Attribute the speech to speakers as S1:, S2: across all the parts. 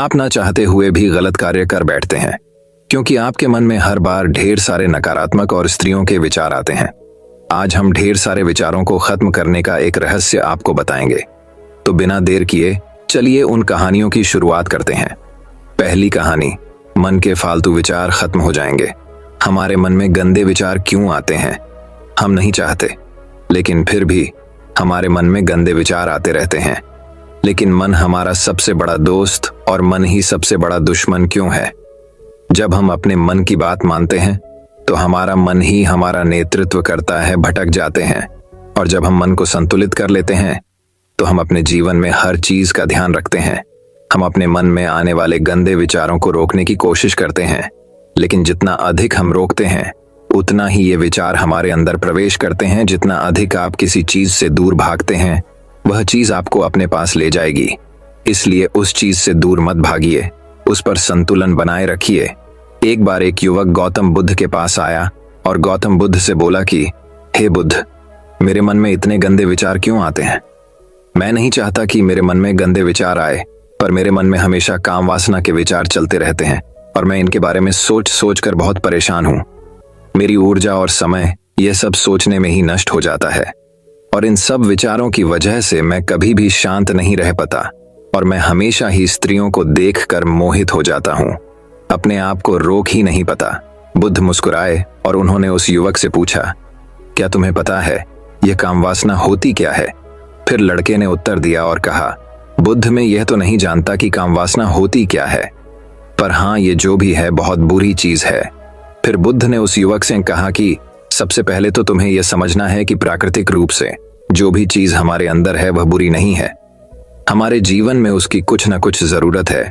S1: आप ना चाहते हुए भी गलत कार्य कर बैठते हैं, क्योंकि आपके मन में हर बार ढेर सारे नकारात्मक और स्त्रियों के विचार आते हैं। आज हम ढेर सारे विचारों को खत्म करने का एक रहस्य आपको बताएंगे। तो बिना देर किए चलिए उन कहानियों की शुरुआत करते हैं। पहली कहानी, मन के फालतू विचार खत्म हो जाएंगे। हमारे मन में गंदे विचार क्यों आते हैं? हम नहीं चाहते, लेकिन फिर भी हमारे मन में गंदे विचार आते रहते हैं। लेकिन मन हमारा सबसे बड़ा दोस्त और मन ही सबसे बड़ा दुश्मन क्यों है? जब हम अपने मन की बात मानते हैं तो हमारा मन ही हमारा नेतृत्व करता है, भटक जाते हैं। और जब हम मन को संतुलित कर लेते हैं तो हम अपने जीवन में हर चीज का ध्यान रखते हैं। हम अपने मन में आने वाले गंदे विचारों को रोकने की कोशिश करते हैं, लेकिन जितना अधिक हम रोकते हैं उतना ही ये विचार हमारे अंदर प्रवेश करते हैं। जितना अधिक आप किसी चीज से दूर भागते हैं वह चीज आपको अपने पास ले जाएगी। इसलिए उस चीज से दूर मत भागिए, उस पर संतुलन बनाए रखिए। एक बार एक युवक गौतम बुद्ध के पास आया और गौतम बुद्ध से बोला कि हे बुद्ध, मेरे मन में इतने गंदे विचार क्यों आते हैं? मैं नहीं चाहता कि मेरे मन में गंदे विचार आए, पर मेरे मन में हमेशा काम वासना के विचार चलते रहते हैं और मैं इनके बारे में सोच सोच कर बहुत परेशान हूं। मेरी ऊर्जा और समय यह सब सोचने में ही नष्ट हो जाता है और इन सब विचारों की वजह से मैं कभी भी शांत नहीं रह पाता और मैं हमेशा ही स्त्रियों को देखकर मोहित हो जाता हूं, अपने आप को रोक ही नहीं पाता। बुद्ध मुस्कुराए और उन्होंने उस युवक से पूछा, क्या तुम्हें पता है यह काम वासना होती क्या है? फिर लड़के ने उत्तर दिया और कहा, बुद्ध, मैं यह तो नहीं जानता कि काम वासना होती क्या है, पर हाँ, ये जो भी है बहुत बुरी चीज है। फिर बुद्ध ने उस युवक से कहा कि सबसे पहले तो तुम्हें यह समझना है कि प्राकृतिक रूप से जो भी चीज हमारे अंदर है वह बुरी नहीं है। हमारे जीवन में उसकी कुछ न कुछ जरूरत है।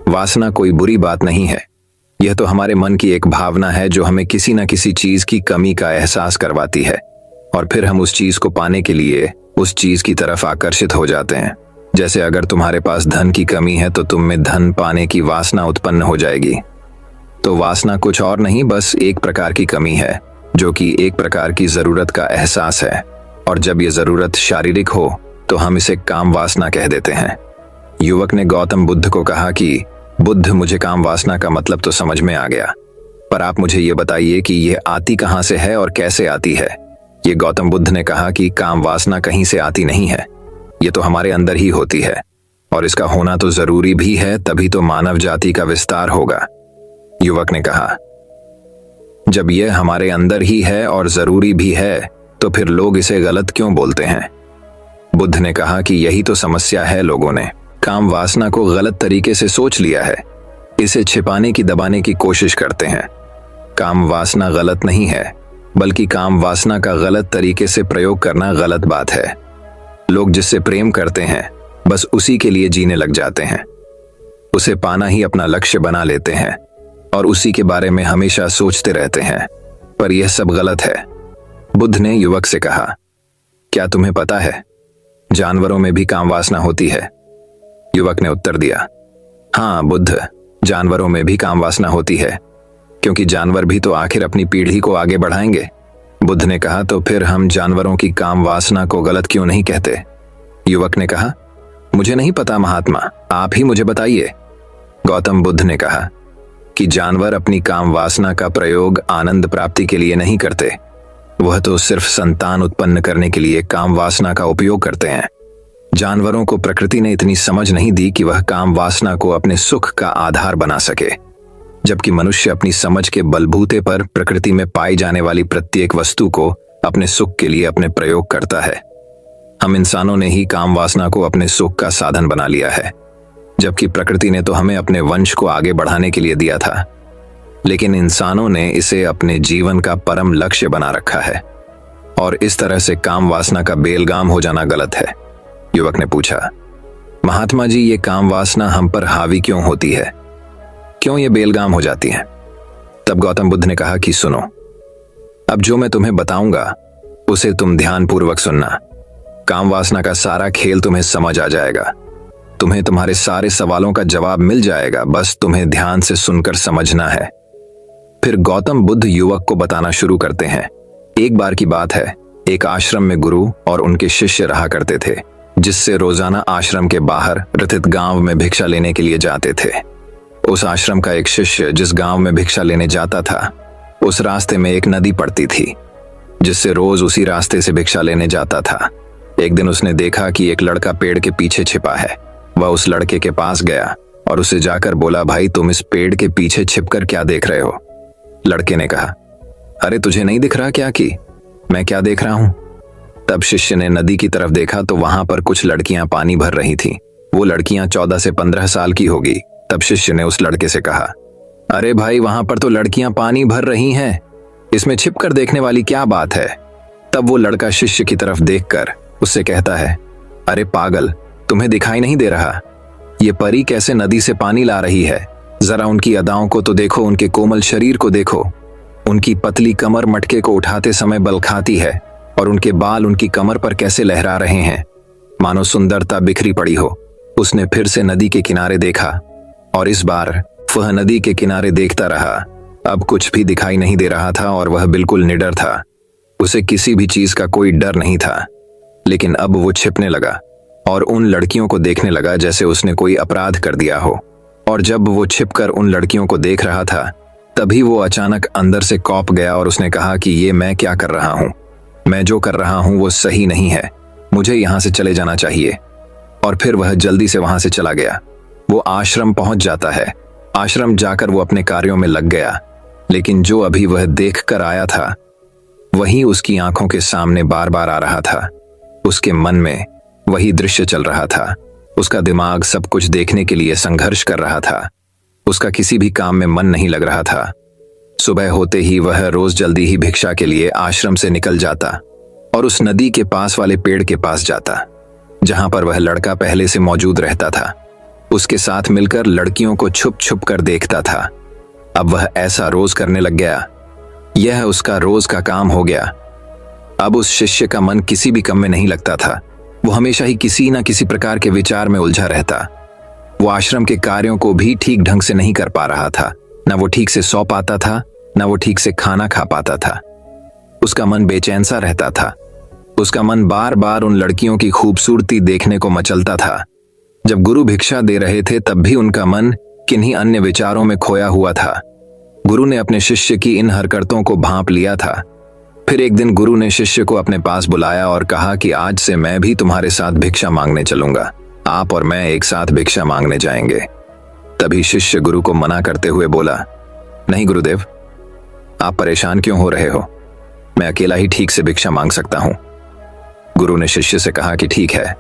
S1: वासना कोई बुरी बात नहीं है, यह तो हमारे मन की एक भावना है जो हमें किसी न किसी चीज की कमी का एहसास करवाती है और फिर हम उस चीज को पाने के लिए उस चीज की तरफ आकर्षित हो जाते हैं। जैसे अगर तुम्हारे पास धन की कमी है तो तुम में धन पाने की वासना उत्पन्न हो जाएगी। तो वासना कुछ और नहीं, बस एक प्रकार की कमी है जो कि एक प्रकार की जरूरत का एहसास है। और जब यह जरूरत शारीरिक हो तो हम इसे काम वासना कह देते हैं। युवक ने गौतम बुद्ध को कहा कि बुद्ध, मुझे काम वासना का मतलब तो समझ में आ गया, पर आप मुझे ये बताइए कि यह आती कहां से है और कैसे आती है? ये गौतम बुद्ध ने कहा कि काम वासना कहीं से आती नहीं है, ये तो हमारे अंदर ही होती है और इसका होना तो जरूरी भी है, तभी तो मानव जाति का विस्तार होगा। युवक ने कहा, जब यह हमारे अंदर ही है और जरूरी भी है तो फिर लोग इसे गलत क्यों बोलते हैं? बुद्ध ने कहा कि यही तो समस्या है, लोगों ने काम वासना को गलत तरीके से सोच लिया है, इसे छिपाने की दबाने की कोशिश करते हैं। काम वासना गलत नहीं है, बल्कि काम वासना का गलत तरीके से प्रयोग करना गलत बात है। लोग जिससे प्रेम करते हैं बस उसी के लिए जीने लग जाते हैं, उसे पाना ही अपना लक्ष्य बना लेते हैं और उसी के बारे में हमेशा सोचते रहते हैं, पर यह सब गलत है। बुद्ध ने युवक से कहा, क्या तुम्हें पता है जानवरों में भी काम वासना होती है? युवक ने उत्तर दिया, हाँ बुद्ध, जानवरों में भी काम वासना होती है, क्योंकि जानवर भी तो आखिर अपनी पीढ़ी को आगे बढ़ाएंगे। बुद्ध ने कहा, तो फिर हम जानवरों की काम वासना को गलत क्यों नहीं कहते? युवक ने कहा, मुझे नहीं पता महात्मा, आप ही मुझे बताइए। गौतम बुद्ध ने कहा कि जानवर अपनी काम वासना का प्रयोग आनंद प्राप्ति के लिए नहीं करते, वह तो सिर्फ संतान उत्पन्न करने के लिए काम वासना का उपयोग करते हैं। जानवरों को प्रकृति ने इतनी समझ नहीं दी कि वह काम वासना को अपने सुख का आधार बना सके, जबकि मनुष्य अपनी समझ के बलबूते पर प्रकृति में पाई जाने वाली प्रत्येक वस्तु को अपने सुख के लिए अपने प्रयोग करता है। हम इंसानों ने ही काम वासना को अपने सुख का साधन बना लिया है, जबकि प्रकृति ने तो हमें अपने वंश को आगे बढ़ाने के लिए दिया था, लेकिन इंसानों ने इसे अपने जीवन का परम लक्ष्य बना रखा है और इस तरह से काम वासना का बेलगाम हो जाना गलत है। युवक ने पूछा, महात्मा जी, ये काम वासना हम पर हावी क्यों होती है? क्यों ये बेलगाम हो जाती है? तब गौतम बुद्ध ने कहा कि सुनो, अब जो मैं तुम्हें बताऊंगा उसे तुम ध्यानपूर्वक सुनना। काम वासना का सारा खेल तुम्हें समझ आ जाएगा, तुम्हें तुम्हारे सारे सवालों का जवाब मिल जाएगा, बस तुम्हें ध्यान से सुनकर समझना है। फिर गौतम बुद्ध युवक को बताना शुरू करते हैं। एक बार की बात है, एक आश्रम में गुरु और उनके शिष्य रहा करते थे। जिससे रोजाना आश्रम के बाहर रथित गांव में भिक्षा लेने के लिए जाते थे। उस आश्रम का एक शिष्य जिस गांव में भिक्षा लेने जाता था, उस रास्ते में एक नदी पड़ती थी, जिससे रोज उसी रास्ते से भिक्षा लेने जाता था। एक दिन उसने देखा कि एक लड़का पेड़ के पीछे छिपा है। वह उस लड़के के पास गया और उसे जाकर बोला, भाई तुम इस पेड़ के पीछे छिपकर क्या देख रहे हो? लड़के ने कहा, अरे तुझे नहीं दिख रहा क्या कि मैं क्या देख रहा हूं? तब शिष्य ने नदी की तरफ देखा तो वहां पर कुछ लड़कियां पानी भर रही थीं। वो लड़कियां 14 से 15 साल की होगी। तब शिष्य ने उस लड़के से कहा, अरे भाई वहां पर तो लड़कियां पानी भर रही हैं, इसमें छिपकर देखने वाली क्या बात है? तब वो लड़का शिष्य की तरफ देखकर उससे कहता है, अरे पागल, तुम्हें दिखाई नहीं दे रहा? ये परी कैसे नदी से पानी ला रही है? जरा उनकी अदाओं को तो देखो, उनके कोमल शरीर को देखो। उनकी पतली कमर मटके को उठाते समय बल खाती है और उनके बाल उनकी कमर पर कैसे लहरा रहे हैं, मानो सुंदरता बिखरी पड़ी हो। उसने फिर से नदी के किनारे देखा और इस बार वह नदी के किनारे देखता रहा। अब कुछ भी दिखाई नहीं दे रहा था और वह बिल्कुल निडर था। उसे किसी भी चीज का कोई डर नहीं था। लेकिन अब वो छिपने लगा और उन लड़कियों को देखने लगा जैसे उसने कोई अपराध कर दिया हो। और जब वो छिपकर उन लड़कियों को देख रहा था, तभी वो अचानक अंदर से कौंप गया और उसने कहा कि ये मैं क्या कर रहा हूं? मैं जो कर रहा हूं वो सही नहीं है, मुझे यहां से चले जाना चाहिए। और फिर वह जल्दी से वहां से चला गया। वो आश्रम पहुंच जाता है। आश्रम जाकर वो अपने कार्यों में लग गया। लेकिन जो अभी वह देख कर आया था, वही उसकी आंखों के सामने बार बार आ रहा था। उसके मन में वही दृश्य चल रहा था। उसका दिमाग सब कुछ देखने के लिए संघर्ष कर रहा था। उसका किसी भी काम में मन नहीं लग रहा था। सुबह होते ही वह रोज जल्दी ही भिक्षा के लिए आश्रम से निकल जाता और उस नदी के पास वाले पेड़ के पास जाता, जहां पर वह लड़का पहले से मौजूद रहता था। उसके साथ मिलकर लड़कियों को छुप छुप कर देखता था। अब वह ऐसा रोज करने लग गया। यह उसका रोज का काम हो गया। अब उस शिष्य का मन किसी भी काम में नहीं लगता था। वो हमेशा ही किसी न किसी प्रकार के विचार में उलझा रहता। वो आश्रम के कार्यों को भी ठीक ढंग से नहीं कर पा रहा था। न वो ठीक से सो पाता था, न वो ठीक से खाना खा पाता था। उसका मन बेचैन सा रहता था। उसका मन बार बार उन लड़कियों की खूबसूरती देखने को मचलता था। जब गुरु भिक्षा दे रहे थे तब भी उनका मन किन्हीं अन्य विचारों में खोया हुआ था। गुरु ने अपने शिष्य की इन हरकतों को भांप लिया था। फिर एक दिन गुरु ने शिष्य को अपने पास बुलाया और कहा कि आज से मैं भी तुम्हारे साथ भिक्षा मांगने चलूंगा। आप और मैं एक साथ भिक्षा मांगने जाएंगे। तभी शिष्य गुरु को मना करते हुए बोला, नहीं गुरुदेव, आप परेशान क्यों हो रहे हो? मैं अकेला ही ठीक से भिक्षा मांग सकता हूं। गुरु ने शिष्य से कहा कि ठीक है,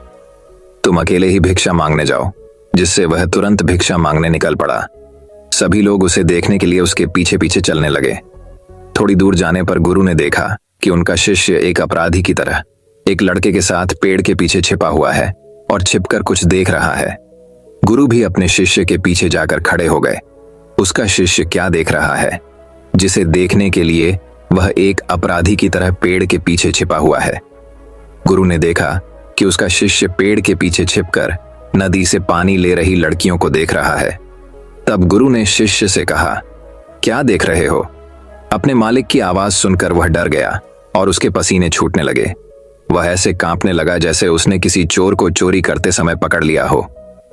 S1: तुम अकेले ही भिक्षा मांगने जाओ। जिससे वह तुरंत भिक्षा मांगने निकल पड़ा। सभी लोग उसे देखने के लिए उसके पीछे पीछे चलने लगे। थोड़ी दूर जाने पर गुरु ने देखा कि उनका शिष्य एक अपराधी की तरह एक लड़के के साथ पेड़ के पीछे छिपा हुआ है और छिपकर कुछ देख रहा है। गुरु भी अपने शिष्य के पीछे जाकर खड़े हो गए। उसका शिष्य क्या देख रहा है, जिसे देखने के लिए वह एक अपराधी की तरह पेड़ के पीछे छिपा हुआ है? गुरु ने देखा कि उसका शिष्य पेड़ के पीछे छिपकर नदी से पानी ले रही लड़कियों को देख रहा है। तब गुरु ने शिष्य से कहा, क्या देख रहे हो? अपने मालिक की आवाज सुनकर वह डर गया और उसके पसीने छूटने लगे। वह ऐसे कांपने लगा जैसे उसने किसी चोर को चोरी करते समय पकड़ लिया हो।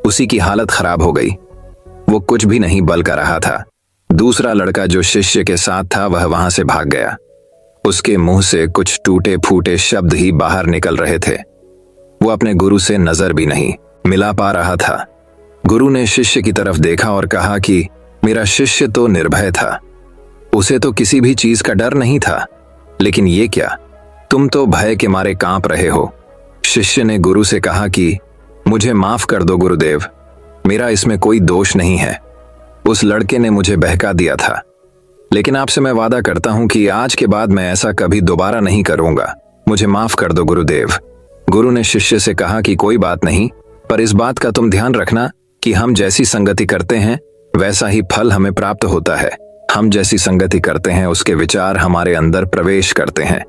S1: उसी की हालत खराब हो गई। वो कुछ भी नहीं बल कर रहा था। दूसरा लड़का जो शिष्य के साथ था वह वहां से भाग गया। उसके मुंह से कुछ टूटे फूटे शब्द ही बाहर निकल रहे थे। वो अपने गुरु से नजर भी नहीं मिला पा रहा था। गुरु ने शिष्य की तरफ देखा और कहा कि मेरा शिष्य तो निर्भय था, उसे तो किसी भी चीज का डर नहीं था, लेकिन ये क्या, तुम तो भय के मारे कांप रहे हो। शिष्य ने गुरु से कहा कि मुझे माफ कर दो गुरुदेव, मेरा इसमें कोई दोष नहीं है। उस लड़के ने मुझे बहका दिया था, लेकिन आपसे मैं वादा करता हूं कि आज के बाद मैं ऐसा कभी दोबारा नहीं करूंगा। मुझे माफ कर दो गुरुदेव। गुरु ने शिष्य से कहा कि कोई बात नहीं, पर इस बात का तुम ध्यान रखना कि हम जैसी संगति करते हैं वैसा ही फल हमें प्राप्त होता है। हम जैसी संगति करते हैं उसके विचार हमारे अंदर प्रवेश करते हैं।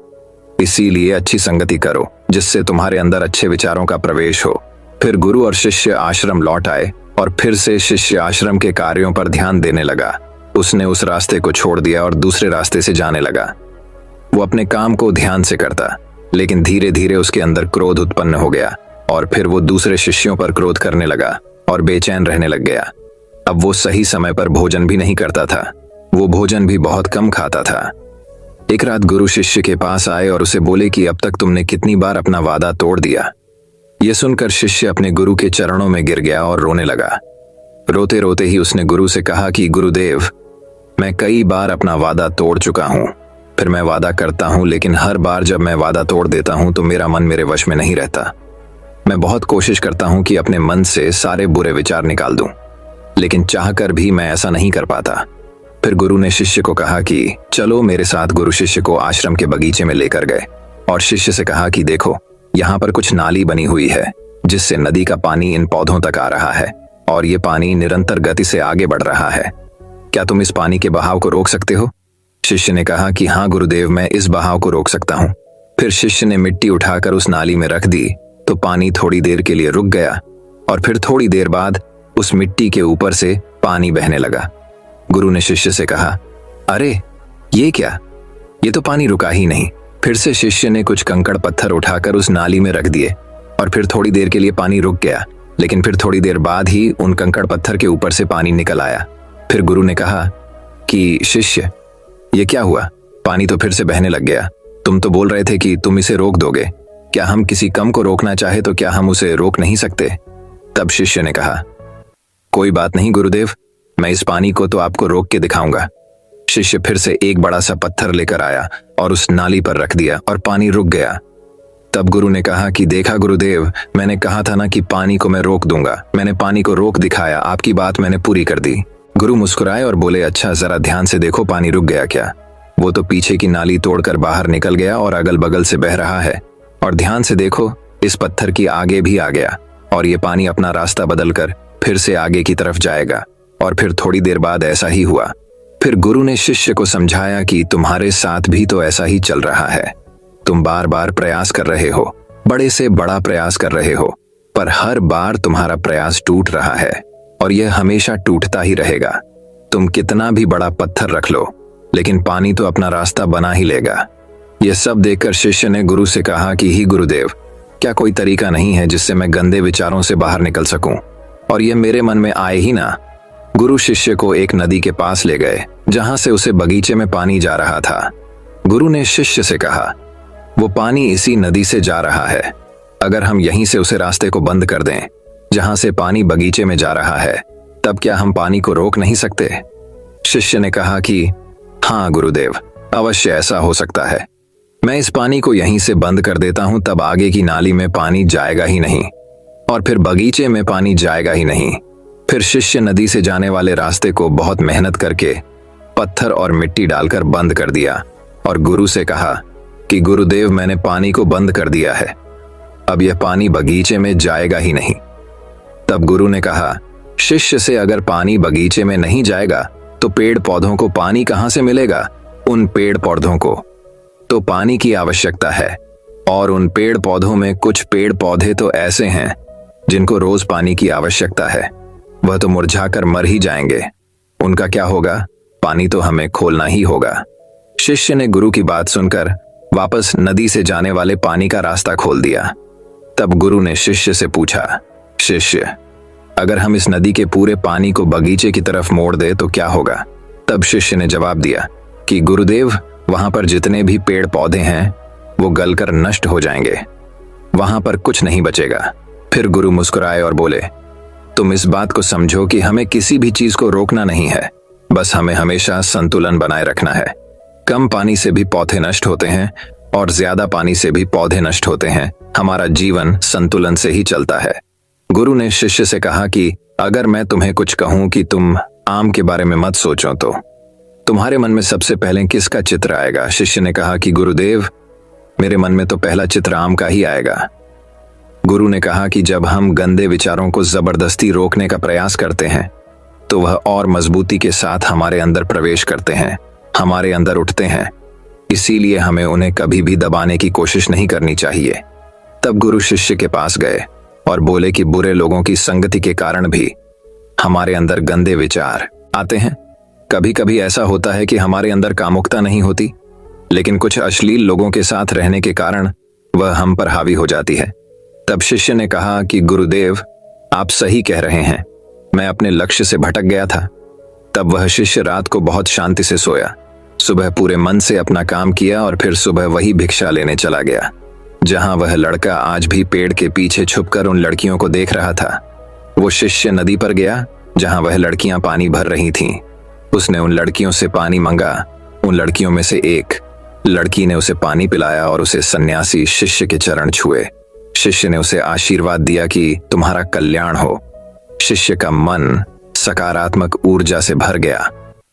S1: इसीलिए अच्छी संगति करो जिससे तुम्हारे अंदर अच्छे विचारों का प्रवेश हो। फिर गुरु और शिष्य आश्रम लौट आए और फिर से शिष्य आश्रम के कार्यों पर ध्यान देने लगा। उसने उस रास्ते को छोड़ दिया और दूसरे रास्ते से जाने लगा। वो अपने काम को ध्यान से करता, लेकिन धीरे धीरे उसके अंदर क्रोध उत्पन्न हो गया। और फिर वो दूसरे शिष्यों पर क्रोध करने लगा और बेचैन रहने लग गया। अब वो सही समय पर भोजन भी नहीं करता था, वो भोजन भी बहुत कम खाता था। एक रात गुरु शिष्य के पास आए और उसे बोले कि अब तक तुमने कितनी बार अपना वादा तोड़ दिया। ये सुनकर शिष्य अपने गुरु के चरणों में गिर गया और रोने लगा। रोते रोते ही उसने गुरु से कहा कि गुरुदेव, मैं कई बार अपना वादा तोड़ चुका हूं। फिर मैं वादा करता हूं, लेकिन हर बार जब मैं वादा तोड़ देता हूं तो मेरा मन मेरे वश में नहीं रहता। मैं बहुत कोशिश करता हूं कि अपने मन से सारे बुरे विचार निकाल दूं, लेकिन चाहकर भी मैं ऐसा नहीं कर पाता। फिर गुरु ने शिष्य को कहा कि चलो मेरे साथ। गुरु शिष्य को आश्रम के बगीचे में लेकर गए और शिष्य से कहा कि देखो, यहाँ पर कुछ नाली बनी हुई है जिससे नदी का पानी इन पौधों तक आ रहा है और ये पानी निरंतर गति से आगे बढ़ रहा है। क्या तुम इस पानी के बहाव को रोक सकते हो? शिष्य ने कहा कि हाँ गुरुदेव, मैं इस बहाव को रोक सकता हूँ। फिर शिष्य ने मिट्टी उठाकर उस नाली में रख दी तो पानी थोड़ी देर के लिए रुक गया और फिर थोड़ी देर बाद उस मिट्टी के ऊपर से पानी बहने लगा। गुरु ने शिष्य से कहा, अरे ये क्या, ये तो पानी रुका ही नहीं। फिर से शिष्य ने कुछ कंकड़ पत्थर उठाकर उस नाली में रख दिए और फिर थोड़ी देर के लिए पानी रुक गया, लेकिन फिर थोड़ी देर बाद ही उन कंकड़ पत्थर के ऊपर से पानी निकल आया। फिर गुरु ने कहा कि शिष्य, ये क्या हुआ, पानी तो फिर से बहने लग गया। तुम तो बोल रहे थे कि तुम इसे रोक दोगे। क्या हम किसी कम को रोकना चाहे तो क्या हम उसे रोक नहीं सकते? तब शिष्य ने कहा, कोई बात नहीं गुरुदेव, मैं इस पानी को तो आपको रोक के दिखाऊंगा। शिष्य फिर से एक बड़ा सा पत्थर लेकर आया और उस नाली पर रख दिया और पानी रुक गया। तब गुरु ने कहा कि देखा गुरुदेव, मैंने कहा था ना कि पानी को मैं रोक दूंगा। मैंने पानी को रोक दिखाया, आपकी बात मैंने पूरी कर दी। गुरु मुस्कुराए और बोले, अच्छा जरा ध्यान से देखो, पानी रुक गया क्या? वो तो पीछे की नाली तोड़कर बाहर निकल गया और अगल बगल से बह रहा है। और ध्यान से देखो, इस पत्थर की आगे भी आ गया और ये पानी अपना रास्ता बदलकर फिर से आगे की तरफ जाएगा। और फिर थोड़ी देर बाद ऐसा ही हुआ। फिर गुरु ने शिष्य को समझाया कि तुम्हारे साथ भी तो ऐसा ही चल रहा है। तुम बार बार प्रयास कर रहे हो, बड़े से बड़ा प्रयास कर रहे हो, पर हर बार तुम्हारा प्रयास टूट रहा है और यह हमेशा टूटता ही रहेगा। तुम कितना भी बड़ा पत्थर रख लो, लेकिन पानी तो अपना रास्ता बना ही लेगा। यह सब देखकर शिष्य ने गुरु से कहा कि ही गुरुदेव, क्या कोई तरीका नहीं है जिससे मैं गंदे विचारों से बाहर निकल सकूं और यह मेरे मन में आए ही ना? गुरु शिष्य को एक नदी के पास ले गए जहां से उसे बगीचे में पानी जा रहा था। गुरु ने शिष्य से कहा, वो पानी इसी नदी से जा रहा है। अगर हम यहीं से उसे रास्ते को बंद कर दें जहां से पानी बगीचे में जा रहा है, तब क्या हम पानी को रोक नहीं सकते? शिष्य ने कहा कि हाँ गुरुदेव, अवश्य ऐसा हो सकता है। मैं इस पानी को यहीं से बंद कर देता हूं, तब आगे की नाली में पानी जाएगा ही नहीं और फिर बगीचे में पानी जाएगा ही नहीं। फिर शिष्य नदी से जाने वाले रास्ते को बहुत मेहनत करके पत्थर और मिट्टी डालकर बंद कर दिया और गुरु से कहा कि गुरुदेव, मैंने पानी को बंद कर दिया है, अब यह पानी बगीचे में जाएगा ही नहीं। तब गुरु ने कहा, शिष्य से अगर पानी बगीचे में नहीं जाएगा तो पेड़ पौधों को पानी कहां से मिलेगा? उन पेड़ पौधों को तो पानी की आवश्यकता है और उन पेड़ पौधों में कुछ पेड़ पौधे तो ऐसे हैं जिनको रोज पानी की आवश्यकता है। वह तो मुरझाकर मर ही जाएंगे, उनका क्या होगा? पानी तो हमें खोलना ही होगा। शिष्य ने गुरु की बात सुनकर वापस नदी से जाने वाले पानी का रास्ता खोल दिया। तब गुरु ने शिष्य से पूछा, शिष्य, अगर हम इस नदी के पूरे पानी को बगीचे की तरफ मोड़ दे तो क्या होगा? तब शिष्य ने जवाब दिया कि गुरुदेव, वहां पर जितने भी पेड़ पौधे हैं वो गलकर नष्ट हो जाएंगे, वहां पर कुछ नहीं बचेगा। फिर गुरु मुस्कुराए और बोले, तुम इस बात को समझो कि हमें किसी भी चीज को रोकना नहीं है, बस हमें हमेशा संतुलन बनाए रखना है। कम पानी से भी पौधे नष्ट होते हैं और ज्यादा पानी से भी पौधे नष्ट होते हैं। हमारा जीवन संतुलन से ही चलता है। गुरु ने शिष्य से कहा कि अगर मैं तुम्हें कुछ कहूं कि तुम आम के बारे में मत सोचो तो तुम्हारे मन में सबसे पहले किसका चित्र आएगा? शिष्य ने कहा कि गुरुदेव, मेरे मन में तो पहला चित्र आम का ही आएगा। गुरु ने कहा कि जब हम गंदे विचारों को जबरदस्ती रोकने का प्रयास करते हैं तो वह और मजबूती के साथ हमारे अंदर प्रवेश करते हैं, हमारे अंदर उठते हैं। इसीलिए हमें उन्हें कभी भी दबाने की कोशिश नहीं करनी चाहिए। तब गुरु शिष्य के पास गए और बोले कि बुरे लोगों की संगति के कारण भी हमारे अंदर गंदे विचार आते हैं। कभी कभी ऐसा होता है कि हमारे अंदर कामुकता नहीं होती, लेकिन कुछ अश्लील लोगों के साथ रहने के कारण वह हम पर हावी हो जाती है। तब शिष्य ने कहा कि गुरुदेव, आप सही कह रहे हैं, मैं अपने लक्ष्य से भटक गया था। तब वह शिष्य रात को बहुत शांति से सोया, सुबह पूरे मन से अपना काम किया और फिर सुबह वही भिक्षा लेने चला गया जहां वह लड़का आज भी पेड़ के पीछे छुपकर उन लड़कियों को देख रहा था। वो शिष्य नदी पर गया जहां वह लड़कियां पानी भर रही थीं। उसने उन लड़कियों से पानी मांगा। उन लड़कियों में से एक लड़की ने उसे पानी पिलाया और उसे सन्यासी शिष्य के चरण छुए। शिष्य ने उसे आशीर्वाद दिया कि तुम्हारा कल्याण हो। शिष्य का मन सकारात्मक ऊर्जा से भर गया।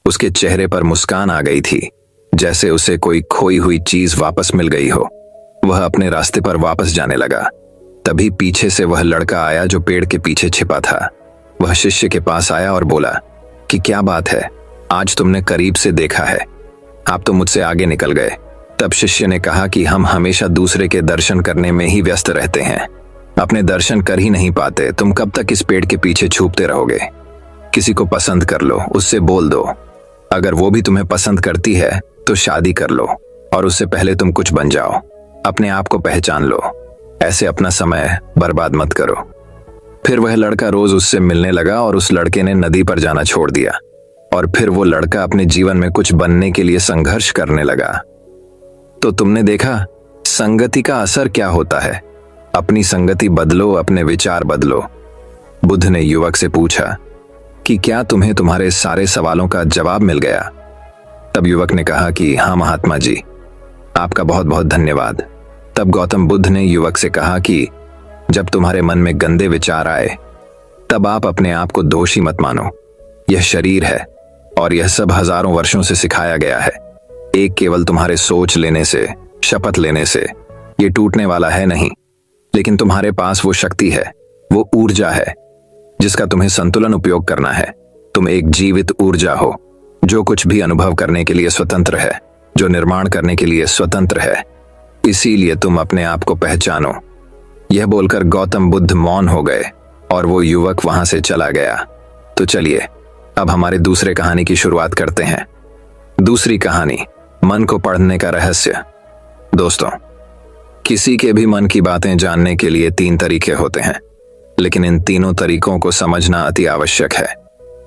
S1: उसके चेहरे पर मुस्कान आ गई थी, जैसे उसे कोई खोई हुई चीज वापस मिल गई हो। वह अपने रास्ते पर वापस जाने लगा। तभी पीछे से वह लड़का आया जो पेड़ के पीछे छिपा था। वह शिष्य के पास आया और बोला कि क्या बात है, आज तुमने करीब से देखा है, आप तो मुझसे आगे निकल गए। तब शिष्य ने कहा कि हम हमेशा दूसरे के दर्शन करने में ही व्यस्त रहते हैं, अपने दर्शन कर ही नहीं पाते। तुम कब तक इस पेड़ के पीछे छुपते रहोगे? किसी को पसंद कर लो, उससे बोल दो। अगर वो भी तुम्हें पसंद करती है तो शादी कर लो और उससे पहले तुम कुछ बन जाओ। अपने आप को पहचान लो, ऐसे अपना समय बर्बाद मत करो। फिर वह लड़का रोज उससे मिलने लगा और उस लड़के ने नदी पर जाना छोड़ दिया और फिर वो लड़का अपने जीवन में कुछ बनने के लिए संघर्ष करने लगा। तो तुमने देखा संगति का असर क्या होता है। अपनी संगति बदलो, अपने विचार बदलो। बुद्ध ने युवक से पूछा कि क्या तुम्हें तुम्हारे सारे सवालों का जवाब मिल गया? तब युवक ने कहा कि हाँ महात्मा जी, आपका बहुत बहुत धन्यवाद। तब गौतम बुद्ध ने युवक से कहा कि जब तुम्हारे मन में गंदे विचार आए तब आप अपने आप को दोषी मत मानो। यह शरीर है और यह सब हजारों वर्षों से सिखाया गया है। एक केवल तुम्हारे सोच लेने से, शपथ लेने से ये टूटने वाला है नहीं, लेकिन तुम्हारे पास वो शक्ति है, वो ऊर्जा है जिसका तुम्हें संतुलन उपयोग करना है। तुम एक जीवित ऊर्जा हो जो कुछ भी अनुभव करने के लिए स्वतंत्र है, जो निर्माण करने के लिए स्वतंत्र है। इसीलिए तुम अपने आप को पहचानो। यह बोलकर गौतम बुद्ध मौन हो गए और वो युवक वहां से चला गया। तो चलिए अब हमारे दूसरे कहानी की शुरुआत करते हैं। दूसरी कहानी, मन को पढ़ने का रहस्य। दोस्तों, किसी के भी मन की बातें जानने के लिए 3 तरीके होते हैं, लेकिन इन तीनों तरीकों को समझना अति आवश्यक है।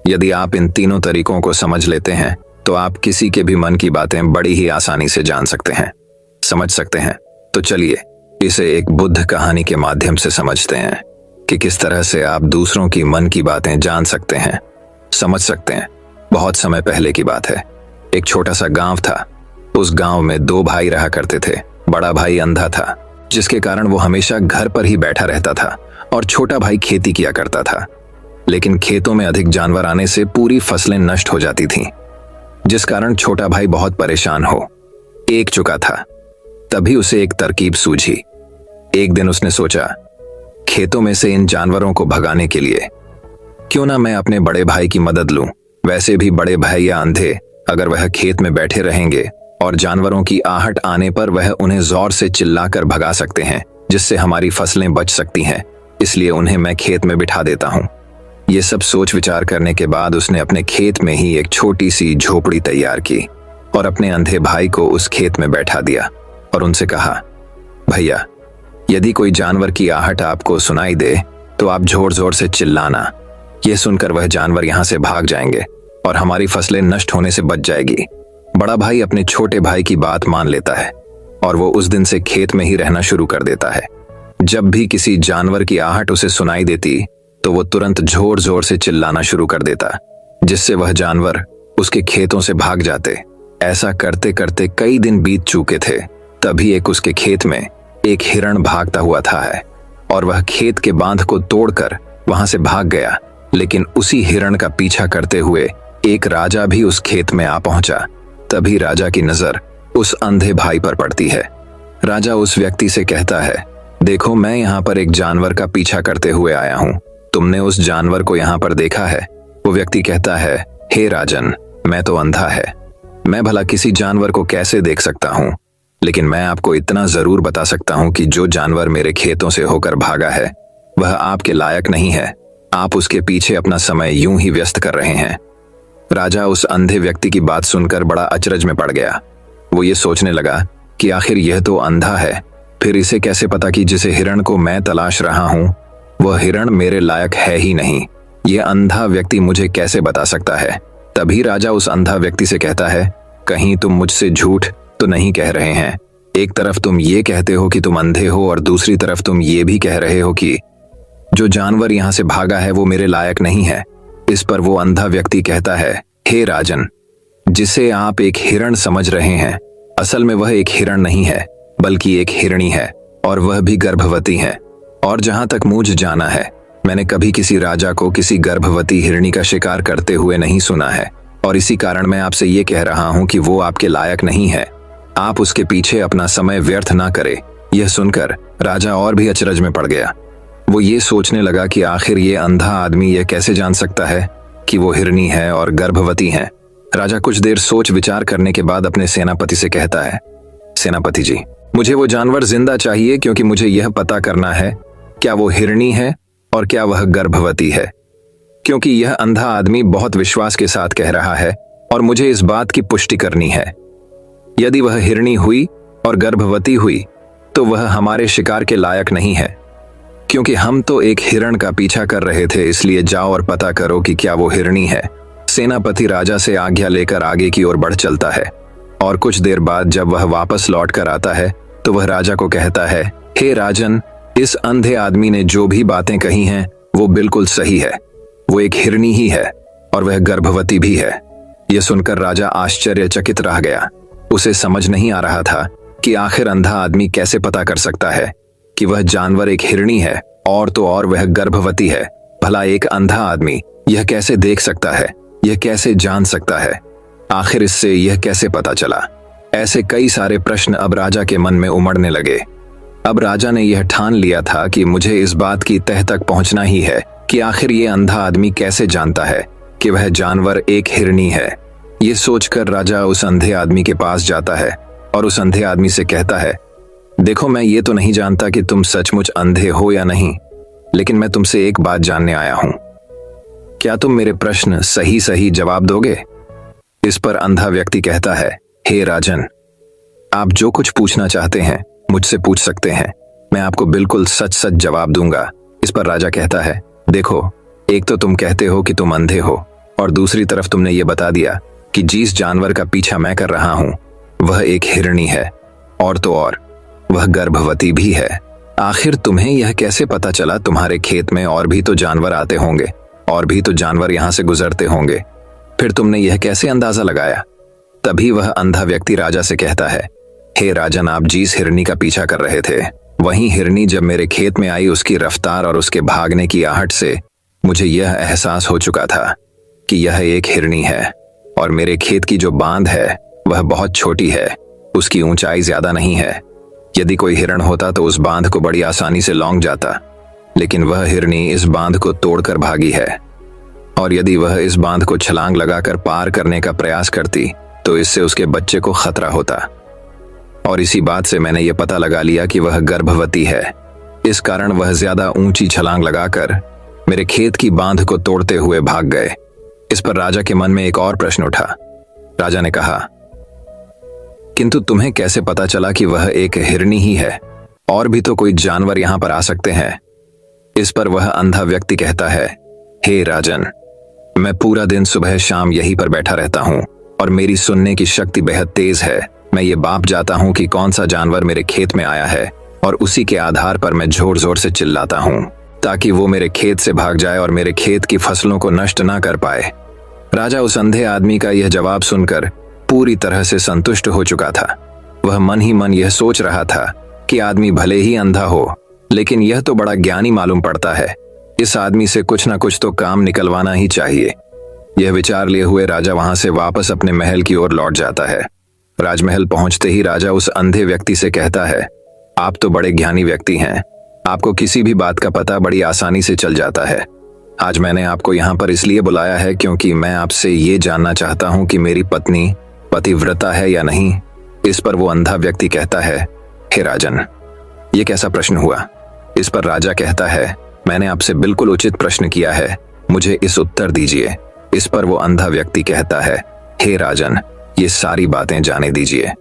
S1: यदि आप इन तीनों तरीकों को समझ लेते हैं तो आप किसी के भी मन की बातें बड़ी ही आसानी से जान सकते हैं, समझ सकते हैं। तो चलिए इसे एक बुद्ध कहानी के माध्यम से समझते हैं कि किस तरह से आप दूसरों की मन की बातें जान सकते हैं, समझ सकते हैं। बहुत समय पहले की बात है। एक छोटा सा गांव था। उस गांव में 2 भाई रहा करते थे। बड़ा भाई अंधा था, जिसके कारण वो हमेशा घर पर ही बैठा रहता था और छोटा भाई खेती किया करता था। लेकिन खेतों में अधिक जानवर आने से पूरी फसलें नष्ट हो जाती थीं, जिस कारण छोटा भाई बहुत परेशान हो एक चुका था। तभी उसे एक तरकीब सूझी। एक दिन उसने सोचा, खेतों में से इन जानवरों को भगाने के लिए क्यों ना मैं अपने बड़े भाई की मदद लूं। वैसे भी बड़े भाई या अंधे अगर वह खेत में बैठे रहेंगे और जानवरों की आहट आने पर वह उन्हें जोर से चिल्लाकर भगा सकते हैं, जिससे हमारी फसलें बच सकती हैं। इसलिए उन्हें मैं खेत में बिठा देता हूं। ये सब सोच विचार करने के बाद उसने अपने खेत में ही एक छोटी सी झोपड़ी तैयार की और अपने अंधे भाई को उस खेत में बैठा दिया और उनसे कहा, भैया, यदि कोई जानवर की आहट आपको सुनाई दे तो आप जोर जोर से चिल्लाना। यह सुनकर वह जानवर यहां से भाग जाएंगे और हमारी फसलें नष्ट होने से बच जाएगी। बड़ा भाई अपने छोटे भाई की बात मान लेता है और वो उस दिन से खेत में ही रहना शुरू कर देता है। जब भी किसी जानवर की आहट उसे सुनाई देती तो वो तुरंत जोर जोर से चिल्लाना शुरू कर देता, जिससे वह जानवर उसके खेतों से भाग जाते। ऐसा करते करते कई दिन बीत चुके थे। तभी एक उसके खेत में एक हिरण भागता हुआ था और वह खेत के बांध को तोड़कर वहां से भाग गया। लेकिन उसी हिरण का पीछा करते हुए एक राजा भी उस खेत में आ पहुंचा। तभी राजा की नजर उस अंधे भाई पर पड़ती है। राजा उस व्यक्ति से कहता है, देखो, मैं यहाँ पर एक जानवर का पीछा करते हुए आया हूँ। तुमने उस जानवर को यहाँ पर देखा है? वो व्यक्ति कहता है, हे राजन, मैं तो अंधा है, मैं भला किसी जानवर को कैसे देख सकता हूँ? लेकिन मैं आपको इतना जरूर बता सकता हूँ कि जो जानवर मेरे खेतों से होकर भागा है वह आपके लायक नहीं है। आप उसके पीछे अपना समय यूं ही व्यस्त कर रहे हैं। राजा उस अंधे व्यक्ति की बात सुनकर बड़ा अचरज में पड़ गया। वो ये सोचने लगा कि आखिर यह तो अंधा है, फिर इसे कैसे पता कि जिसे हिरण को मैं तलाश रहा हूं वह हिरण मेरे लायक है ही नहीं? यह अंधा व्यक्ति मुझे कैसे बता सकता है? तभी राजा उस अंधा व्यक्ति से कहता है, कहीं तुम मुझसे झूठ तो नहीं कह रहे हैं? एक तरफ तुम ये कहते हो कि तुम अंधे हो और दूसरी तरफ तुम ये भी कह रहे हो कि जो जानवर यहां से भागा है वो मेरे लायक नहीं है। इस पर वो अंधा व्यक्ति कहता है, हे राजन, जिसे आप एक हिरण समझ रहे हैं, असल में वह एक हिरण नहीं है बल्कि एक हिरणी है, और वह भी गर्भवती है। और जहां तक मुझे जाना है, मैंने कभी किसी राजा को किसी गर्भवती हिरणी का शिकार करते हुए नहीं सुना है, और इसी कारण मैं आपसे ये कह रहा हूं कि वो आपके लायक नहीं है। आप उसके पीछे अपना समय व्यर्थ ना करें। यह सुनकर राजा और भी अचरज में पड़ गया। वो ये सोचने लगा कि आखिर ये अंधा आदमी यह कैसे जान सकता है कि वो हिरणी है और गर्भवती है। राजा कुछ देर सोच विचार करने के बाद अपने सेनापति से कहता है, सेनापति जी, मुझे वो जानवर जिंदा चाहिए, क्योंकि मुझे यह पता करना है क्या वो हिरणी है और क्या वह गर्भवती है। क्योंकि यह अंधा आदमी बहुत विश्वास के साथ कह रहा है और मुझे इस बात की पुष्टि करनी है। यदि वह हिरणी हुई और गर्भवती हुई तो वह हमारे शिकार के लायक नहीं है, क्योंकि हम तो एक हिरण का पीछा कर रहे थे। इसलिए जाओ और पता करो कि क्या वो हिरणी है। सेनापति राजा से आज्ञा लेकर आगे की ओर बढ़ चलता है, और कुछ देर बाद जब वह वापस लौट कर आता है तो वह राजा को कहता है, हे राजन, इस अंधे आदमी ने जो भी बातें कही हैं वो बिल्कुल सही है। वो एक हिरणी ही है और वह गर्भवती भी है। यह सुनकर राजा आश्चर्यचकित रह गया। उसे समझ नहीं आ रहा था कि आखिर अंधा आदमी कैसे पता कर सकता है कि वह जानवर एक हिरणी है और तो और वह गर्भवती है। भला एक अंधा आदमी यह कैसे देख सकता है, यह कैसे जान सकता है? आखिर इससे यह कैसे पता चला? ऐसे कई सारे प्रश्न अब राजा के मन में उमड़ने लगे। अब राजा ने यह ठान लिया था कि मुझे इस बात की तह तक पहुंचना ही है कि आखिर ये अंधा आदमी कैसे जानता है कि वह जानवर एक हिरणी है। ये सोचकर राजा उस अंधे आदमी के पास जाता है और उस अंधे आदमी से कहता है, देखो, मैं ये तो नहीं जानता कि तुम सचमुच अंधे हो या नहीं, लेकिन मैं तुमसे एक बात जानने आया हूं। क्या तुम मेरे प्रश्न सही सही जवाब दोगे? इस पर अंधा व्यक्ति कहता है, हे राजन, आप जो कुछ पूछना चाहते हैं मुझसे पूछ सकते हैं। मैं आपको बिल्कुल सच सच जवाब दूंगा। इस पर राजा कहता है, देखो, एक तो तुम कहते हो कि तुम अंधे हो और दूसरी तरफ तुमने ये बता दिया कि जिस जानवर का पीछा मैं कर रहा हूं वह एक हिरणी है और तो और वह गर्भवती भी है। आखिर तुम्हें यह कैसे पता चला? तुम्हारे खेत में और भी तो जानवर आते होंगे, और भी तो जानवर यहां से गुजरते होंगे, फिर तुमने यह कैसे अंदाजा लगाया? तभी वह अंधा व्यक्ति राजा से कहता है, हे राजन, आप जिस हिरनी का पीछा कर रहे थे वही हिरनी जब मेरे खेत में आई, उसकी रफ्तार और उसके भागने की आहट से मुझे यह एहसास हो चुका था कि यह एक हिरनी है। और मेरे खेत की जो बांध है वह बहुत छोटी है, उसकी ऊंचाई ज्यादा नहीं है। यदि कोई हिरण होता तो उस बांध को बड़ी आसानी से लौंग जाता, लेकिन वह हिरनी इस बांध को तोड़कर भागी है। और यदि वह इस बांध को छलांग लगाकर पार करने का प्रयास करती तो इससे उसके बच्चे को खतरा होता। और इसी बात से मैंने यह पता लगा लिया कि वह गर्भवती है। इस कारण वह ज्यादा ऊंची छलांग लगाकर मेरे खेत की बांध को तोड़ते हुए भाग गए। इस पर राजा के मन में एक और प्रश्न उठा। राजा ने कहा, किंतु तुम्हें कैसे पता चला कि वह एक हिरनी ही है? और भी तो कोई जानवर यहां पर आ सकते हैं। इस पर वह अंधा व्यक्ति कहता है, हे राजन, मैं पूरा दिन सुबह शाम यहीं पर बैठा रहता हूं और मेरी सुनने की शक्ति बेहद तेज है। मैं ये बाप जाता हूं कि कौन सा जानवर मेरे खेत में आया है और उसी के आधार पर मैं जोर जोर से चिल्लाता हूं ताकि वो मेरे खेत से भाग जाए और मेरे खेत की फसलों को नष्ट ना कर पाए। राजा उस अंधे आदमी का यह जवाब सुनकर पूरी तरह से संतुष्ट हो चुका था। वह मन ही मन यह सोच रहा था कि आदमी भले ही अंधा हो, लेकिन यह तो बड़ा ज्ञानी मालूम पड़ता है। इस आदमी से कुछ ना कुछ तो काम निकलवाना ही चाहिए। यह विचार लिए हुए राजा वहां से वापस अपने महल की ओर लौट जाता है। राजमहल पहुंचते ही राजा उस अंधे व्यक्ति से कहता है, आप तो बड़े ज्ञानी व्यक्ति हैं, आपको किसी भी बात का पता बड़ी आसानी से चल जाता है। आज मैंने आपको यहाँ पर इसलिए बुलाया है क्योंकि मैं आपसे ये जानना चाहता हूँ कि मेरी पत्नी पतिव्रता है या नहीं। इस पर वो अंधा व्यक्ति कहता है, हे राजन, ये कैसा प्रश्न हुआ? इस पर राजा कहता है, मैंने आपसे बिल्कुल उचित प्रश्न किया है, मुझे इस उत्तर दीजिए। इस पर वो अंधा व्यक्ति कहता है, हे राजन, ये सारी बातें जाने दीजिए।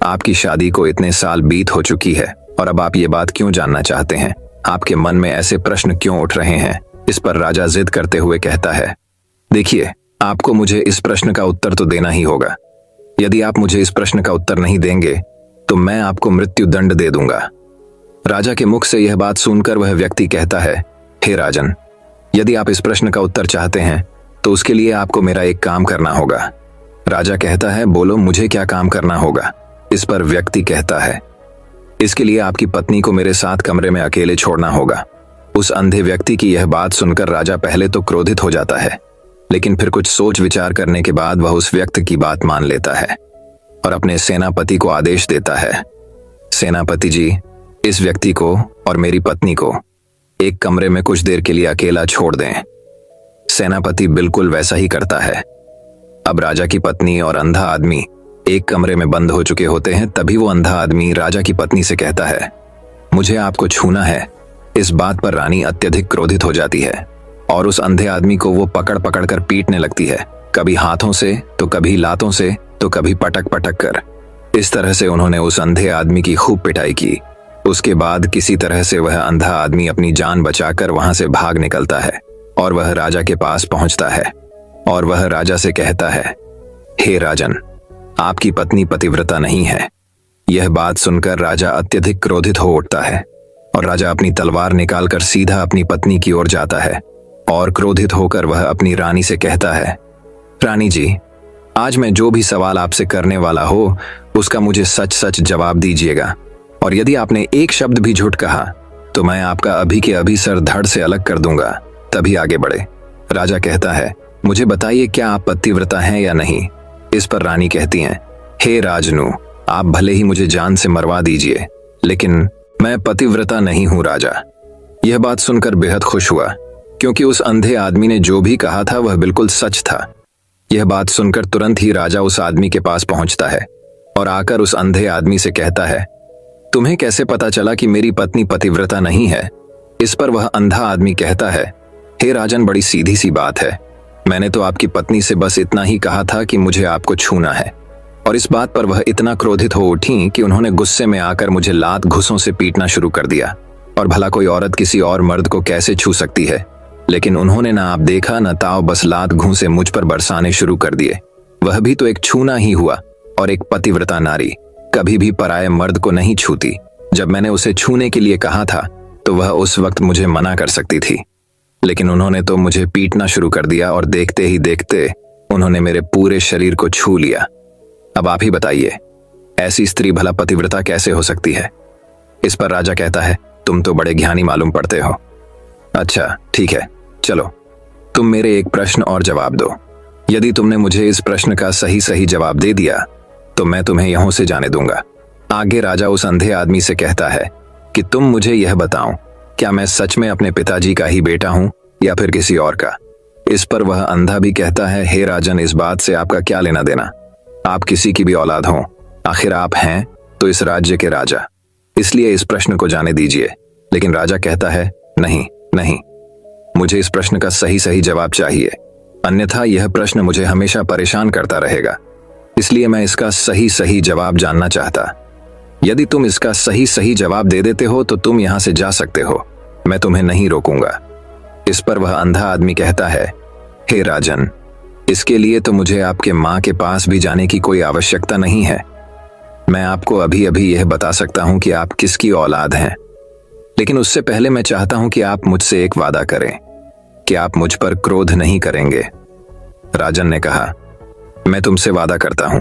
S1: आपकी शादी को इतने साल बीत हो चुकी है और अब आप ये बात क्यों जानना चाहते हैं? आपके मन में ऐसे प्रश्न क्यों उठ रहे हैं? इस पर राजा जिद करते हुए कहता है, देखिए, आपको मुझे इस प्रश्न का उत्तर तो देना ही होगा। यदि आप मुझे इस प्रश्न का उत्तर नहीं देंगे तो मैं आपको मृत्यु दंड दे दूंगा। राजा के मुख से यह बात सुनकर वह व्यक्ति कहता है, हे राजन, यदि आप इस प्रश्न का उत्तर चाहते हैं तो उसके लिए आपको मेरा एक काम करना होगा। राजा कहता है, बोलो, मुझे क्या काम करना होगा? इस पर व्यक्ति कहता है, इसके लिए आपकी पत्नी को मेरे साथ कमरे में अकेले छोड़ना होगा। उस अंधे व्यक्ति की यह बात सुनकर राजा पहले तो क्रोधित हो जाता है, लेकिन फिर कुछ सोच विचार करने के बाद वह उस व्यक्ति की बात मान लेता है और अपने सेनापति को आदेश देता है, सेनापति जी, इस व्यक्ति को और मेरी पत्नी को एक कमरे में कुछ देर के लिए अकेला छोड़ दें। सेनापति बिल्कुल वैसा ही करता है। अब राजा की पत्नी और अंधा आदमी एक कमरे में बंद हो चुके होते हैं। तभी वो अंधा आदमी राजा की पत्नी से कहता है, मुझे आपको छूना है। इस बात पर रानी अत्यधिक क्रोधित हो जाती है और उस अंधे आदमी को वो पकड़ पकड़ कर पीटने लगती है, कभी हाथों से तो कभी लातों से तो कभी पटक पटक कर। इस तरह से उन्होंने उस अंधे आदमी की खूब पिटाई की। उसके बाद किसी तरह से वह अंधा आदमी अपनी जान बचाकर वहां से भाग निकलता है और वह राजा के पास पहुंचता है और वह राजा से कहता है, हे राजन, आपकी पत्नी पतिव्रता नहीं है। यह बात सुनकर राजा अत्यधिक क्रोधित हो उठता है और राजा अपनी तलवार निकालकर सीधा अपनी पत्नी की ओर जाता है और क्रोधित होकर वह अपनी रानी से कहता है, रानी जी, आज मैं जो भी सवाल आपसे करने वाला हो उसका मुझे सच सच जवाब दीजिएगा, और यदि आपने एक शब्द भी झूठ कहा तो मैं आपका अभी के अभी सर धड़ से अलग कर दूंगा, तभी आगे बढ़े। राजा कहता है, मुझे बताइए, क्या आप पतिव्रता हैं या नहीं? इस पर रानी कहती हैं, हे राजनु, आप भले ही मुझे जान से मरवा दीजिए, लेकिन मैं पतिव्रता नहीं हूं राजा। यह बात सुनकर बेहद खुश हुआ, क्योंकि उस अंधे आदमी ने जो भी कहा था वह बिल्कुल सच था। यह बात सुनकर तुरंत ही राजा उस आदमी के पास पहुंचता है और आकर उस अंधे आदमी से कहता है, तुम्हें कैसे पता चला कि मेरी पत्नी पतिव्रता नहीं है? इस पर वह अंधा आदमी कहता है, हे राजन, बड़ी सीधी सी बात है। मैंने तो आपकी पत्नी से बस इतना ही कहा था कि मुझे आपको छूना है, और इस बात पर वह इतना क्रोधित हो उठी कि उन्होंने गुस्से में आकर मुझे लात घुसों से पीटना शुरू कर दिया। और भला कोई औरत किसी और मर्द को कैसे छू सकती है? लेकिन उन्होंने ना आप देखा न ताव, बस लात घूंसे मुझ पर बरसाने शुरू कर दिए। वह भी तो एक छूना ही हुआ, और एक पतिव्रता नारी कभी भी पराये मर्द को नहीं छूती। जब मैंने उसे छूने के लिए कहा था तो वह उस वक्त मुझे मना कर सकती थी, लेकिन उन्होंने तो मुझे पीटना शुरू कर दिया और देखते ही देखते उन्होंने मेरे पूरे शरीर को छू लिया। अब आप ही बताइए, ऐसी स्त्री भला पतिव्रता कैसे हो सकती है? इस पर राजा कहता है, तुम तो बड़े ज्ञानी मालूम पड़ते हो। अच्छा ठीक है, चलो तुम मेरे एक प्रश्न और जवाब दो। यदि तुमने मुझे इस प्रश्न का सही सही जवाब दे दिया तो मैं तुम्हें यहों से जाने दूंगा। आगे राजा उस अंधे आदमी से कहता है कि तुम मुझे यह बताओ, क्या मैं सच में अपने पिताजी का ही बेटा हूं या फिर किसी और का? इस पर वह अंधा भी कहता है, हे राजन, इस बात से आपका क्या लेना देना? आप किसी की भी औलाद हो, आखिर आप हैं तो इस राज्य के राजा, इसलिए इस प्रश्न को जाने दीजिए। लेकिन राजा कहता है, नहीं नहीं, मुझे इस प्रश्न का सही सही जवाब चाहिए, अन्यथा यह प्रश्न मुझे हमेशा परेशान करता रहेगा। इसलिए मैं इसका सही सही जवाब जानना चाहता। यदि तुम इसका सही सही जवाब दे देते हो तो तुम यहां से जा सकते हो, मैं तुम्हें नहीं रोकूंगा। इस पर वह अंधा आदमी कहता है, हे राजन, इसके लिए तो मुझे आपके मां के पास भी जाने की कोई आवश्यकता नहीं है। मैं आपको अभी अभी यह बता सकता हूं कि आप किसकी औलाद हैं, लेकिन उससे पहले मैं चाहता हूं कि आप मुझसे एक वादा करें कि आप मुझ पर क्रोध नहीं करेंगे। राजन ने कहा, मैं तुमसे वादा करता हूं,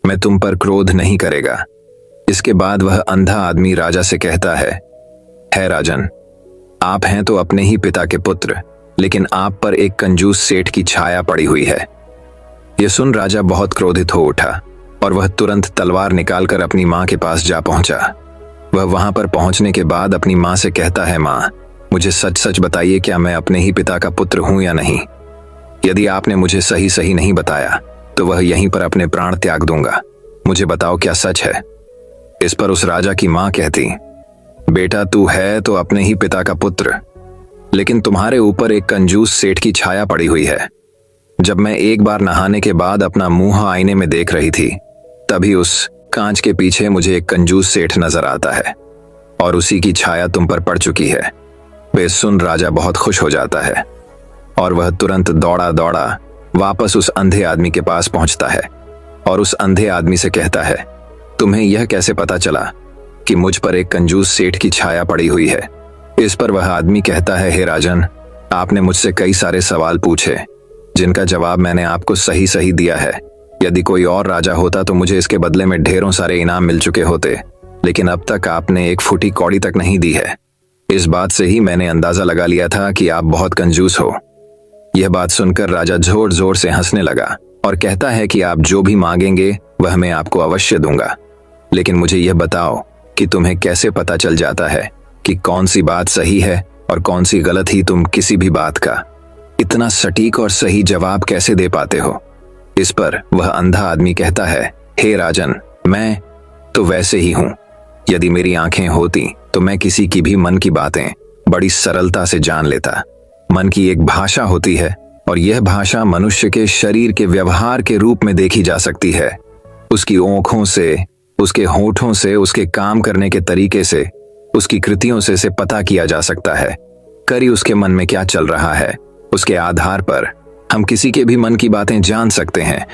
S1: मैं तुम पर क्रोध नहीं करेगा। इसके बाद वह अंधा आदमी राजा से कहता है राजन, आप हैं तो अपने ही पिता के पुत्र, लेकिन आप पर एक कंजूस सेठ की छाया पड़ी हुई है। यह सुन राजा बहुत क्रोधित हो उठा और वह तुरंत तलवार निकालकर अपनी मां के पास जा पहुंचा। वह वहां पर पहुंचने के बाद अपनी मां से कहता है, मां, मुझे सच सच बताइए, क्या मैं अपने ही पिता का पुत्र हूं या नहीं? यदि आपने मुझे सही सही नहीं बताया तो वह यहीं पर अपने प्राण त्याग दूंगा। मुझे बताओ, क्या सच है? इस पर उस राजा की मां कहती, बेटा, तू है तो अपने ही पिता का पुत्र, लेकिन तुम्हारे ऊपर एक कंजूस सेठ की छाया पड़ी हुई है। जब मैं एक बार नहाने के बाद अपना मुंह आईने में देख रही थी, तभी उस कांच के पीछे मुझे एक कंजूस सेठ नजर आता है। और उसी की छाया तुम पर पड़ चुकी है। वे सुन राजा बहुत खुश हो जाता है और वह तुरंत दौड़ा दौड़ा वापस उस अंधे आदमी के पास पहुंचता है और उस अंधे आदमी से कहता है, तुम्हें यह कैसे पता चला कि मुझ पर एक कंजूस सेठ की छाया पड़ी हुई है? इस पर वह आदमी कहता है, हे राजन, आपने मुझसे कई सारे सवाल पूछे जिनका जवाब मैंने आपको सही सही दिया है। यदि कोई और राजा होता तो मुझे इसके बदले में ढेरों सारे इनाम मिल चुके होते, लेकिन अब तक आपने एक फूटी कौड़ी तक नहीं दी है। इस बात से ही मैंने अंदाजा लगा लिया था कि आप बहुत कंजूस हो। यह बात सुनकर राजा जोर जोर से हंसने लगा और कहता है कि आप जो भी मांगेंगे वह मैं आपको अवश्य दूंगा, लेकिन मुझे यह बताओ कि तुम्हें कैसे पता चल जाता है कि कौन सी बात सही है और कौन सी गलत ही? तुम किसी भी बात का इतना सटीक और सही जवाब कैसे दे पाते हो? इस पर वह अंधा आदमी कहता है, हे राजन, मैं तो वैसे ही हूं। यदि मेरी आंखें होती तो मैं किसी की भी मन की बातें बड़ी सरलता से जान लेता। मन की एक भाषा होती है और यह भाषा मनुष्य के शरीर के व्यवहार के रूप में देखी जा सकती है। उसकी आंखों से, उसके होठों से, उसके काम करने के तरीके से, उसकी कृतियों से पता किया जा सकता है करी उसके मन में क्या चल रहा है। उसके आधार पर हम किसी के भी मन की बातें जान सकते हैं,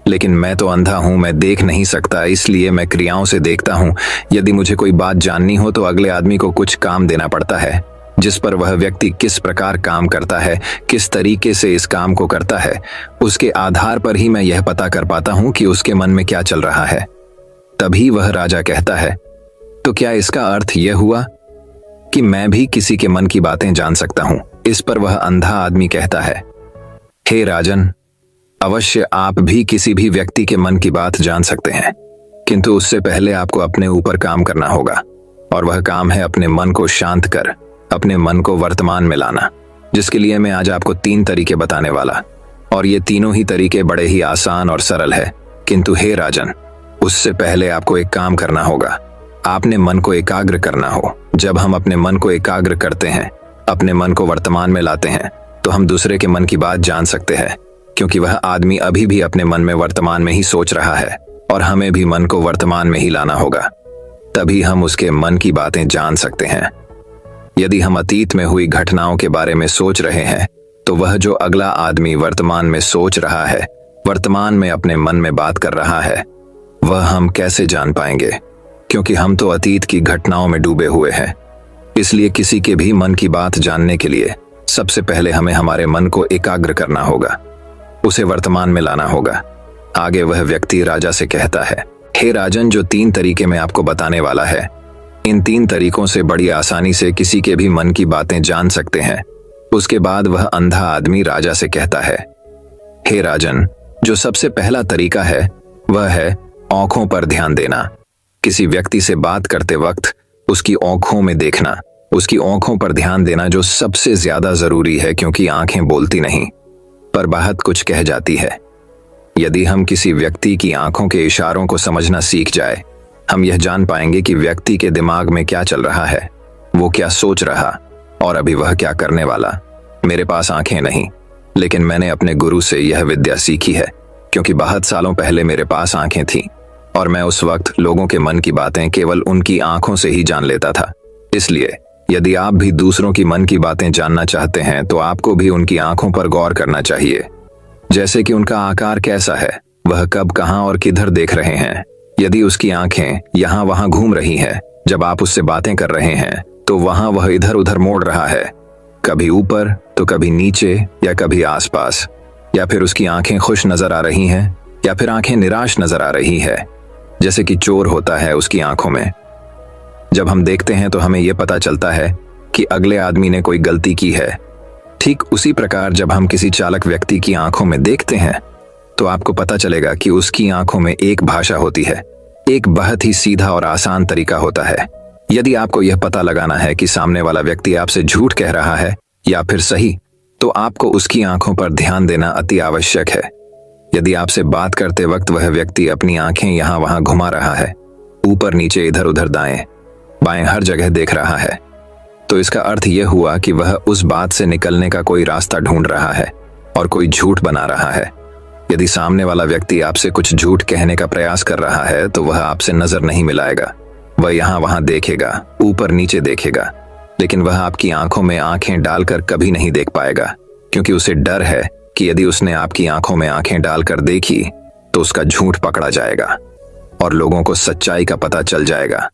S1: लेकिन मैं तो अंधा हूं, मैं देख नहीं सकता, इसलिए मैं क्रियाओं से देखता हूं। यदि मुझे कोई बात जाननी हो तो अगले आदमी को कुछ काम देना पड़ता है, जिस पर वह व्यक्ति किस प्रकार काम करता है, किस तरीके से इस काम को करता है, उसके आधार पर ही मैं यह पता कर पाता हूं कि उसके मन में क्या चल रहा है। तभी वह राजा कहता है, तो क्या इसका अर्थ यह हुआ कि मैं भी किसी के मन की बातें जान सकता हूं? इस पर वह अंधा आदमी कहता है, हे राजन, अवश्य आप भी किसी भी व्यक्ति के मन की बात जान सकते हैं, किंतु उससे पहले आपको अपने ऊपर काम करना होगा, और वह काम है अपने मन को शांत कर अपने मन को वर्तमान में लाना, जिसके लिए मैं आज आपको 3 तरीके बताने वाला, और ये तीनों ही तरीके बड़े ही आसान और सरल है। किंतु हे राजन, उससे पहले आपको एक काम करना होगा, आपने मन को एकाग्र करना हो। जब हम अपने मन को एकाग्र करते हैं, अपने मन को वर्तमान में लाते हैं, तो हम दूसरे के मन की बात जान सकते हैं, क्योंकि वह आदमी अभी भी अपने मन में वर्तमान में ही सोच रहा है, और हमें भी मन को वर्तमान में ही लाना होगा, तभी हम उसके मन की बातें जान सकते हैं। यदि हम अतीत में हुई घटनाओं के बारे में सोच रहे हैं, तो वह जो अगला आदमी वर्तमान में सोच रहा है, वर्तमान में अपने मन में बात कर रहा है, वह हम कैसे जान पाएंगे? क्योंकि हम तो अतीत की घटनाओं में डूबे हुए हैं। इसलिए किसी के भी मन की बात जानने के लिए सबसे पहले हमें हमारे मन को एकाग्र करना होगा, उसे वर्तमान में लाना होगा। आगे वह व्यक्ति राजा से कहता है, हे राजन, जो 3 तरीके मैं आपको बताने वाला है, इन 3 तरीकों से बड़ी आसानी से किसी के भी मन की बातें जान सकते हैं। उसके बाद वह अंधा आदमी राजा से कहता है, हे राजन, जो सबसे पहला तरीका है वह है आंखों पर ध्यान देना। किसी व्यक्ति से बात करते वक्त उसकी आंखों में देखना, उसकी आंखों पर ध्यान देना जो सबसे ज्यादा जरूरी है, क्योंकि आंखें बोलती नहीं पर बहुत कुछ कह जाती है। यदि हम किसी व्यक्ति की आंखों के इशारों को समझना सीख जाए, हम यह जान पाएंगे कि व्यक्ति के दिमाग में क्या चल रहा है, वो क्या सोच रहा और अभी वह क्या करने वाला। मेरे पास आंखें नहीं, लेकिन मैंने अपने गुरु से यह विद्या सीखी है, क्योंकि बहुत सालों पहले मेरे पास आंखें थीं और मैं उस वक्त लोगों के मन की बातें केवल उनकी आंखों से ही जान लेता था। इसलिए यदि आप भी दूसरों की मन की बातें जानना चाहते हैं तो आपको भी उनकी आंखों पर गौर करना चाहिए, जैसे कि उनका आकार कैसा है, वह कब, कहां और किधर देख रहे हैं। यदि उसकी आंखें यहाँ वहां घूम रही हैं, जब आप उससे बातें कर रहे हैं, तो वहां वह इधर उधर मोड़ रहा है, कभी ऊपर तो कभी नीचे या कभी आसपास, या फिर उसकी आंखें खुश नजर आ रही हैं या फिर आंखें निराश नजर आ रही है, जैसे कि चोर होता है उसकी आंखों में। जब हम देखते हैं तो हमें यह पता चलता है कि अगले आदमी ने कोई गलती की है। ठीक उसी प्रकार जब हम किसी चालाक व्यक्ति की आंखों में देखते हैं तो आपको पता चलेगा कि उसकी आंखों में एक भाषा होती है, एक बहुत ही सीधा और आसान तरीका होता है। यदि आपको यह पता लगाना है कि सामने वाला व्यक्ति आपसे झूठ कह रहा है या फिर सही, तो आपको उसकी आंखों पर ध्यान देना अति आवश्यक है। यदि आपसे बात करते वक्त वह व्यक्ति अपनी आंखें यहाँ वहां घुमा रहा है, ऊपर नीचे इधर उधर दाएं बाएं हर जगह देख रहा है, तो इसका अर्थ यह हुआ कि वह उस बात से निकलने का कोई रास्ता ढूंढ रहा है और कोई झूठ बना रहा है। यदि सामने वाला व्यक्ति आपसे कुछ झूठ कहने का प्रयास कर रहा है तो वह आपसे नजर नहीं मिलाएगा, वह यहाँ वहां देखेगा, ऊपर नीचे देखेगा, लेकिन वह आपकी आंखों में आंखें डालकर कभी नहीं देख पाएगा, क्योंकि उसे डर है कि यदि उसने आपकी आंखों में आंखें डालकर देखी तो उसका झूठ पकड़ा जाएगा और लोगों को सच्चाई का पता चल जाएगा।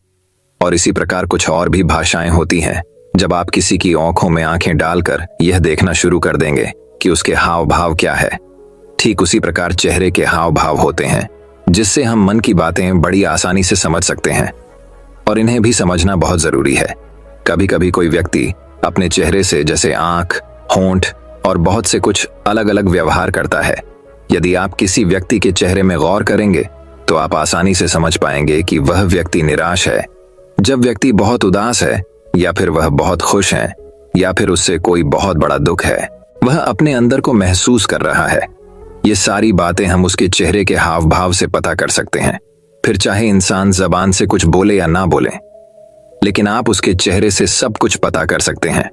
S1: और इसी प्रकार कुछ और भी भाषाएं होती हैं। जब आप किसी की आंखों में आंखें डालकर यह देखना शुरू कर देंगे कि उसके हाव भाव क्या है, ठीक उसी प्रकार चेहरे के हाव भाव होते हैं, जिससे हम मन की बातें बड़ी आसानी से समझ सकते हैं। और इन्हें भी समझना बहुत जरूरी है। कभी कभी कोई व्यक्ति अपने चेहरे से, जैसे आंख, होंठ और बहुत से कुछ अलग अलग व्यवहार करता है। यदि आप किसी व्यक्ति के चेहरे में गौर करेंगे तो आप आसानी से समझ पाएंगे कि वह व्यक्ति निराश है, जब व्यक्ति बहुत उदास है, या फिर वह बहुत खुश है, या फिर उससे कोई बहुत बड़ा दुख है, वह अपने अंदर को महसूस कर रहा है। ये सारी बातें हम उसके चेहरे के हाव भाव से पता कर सकते हैं। फिर चाहे इंसान जबान से कुछ बोले या ना बोले, लेकिन आप उसके चेहरे से सब कुछ पता कर सकते हैं।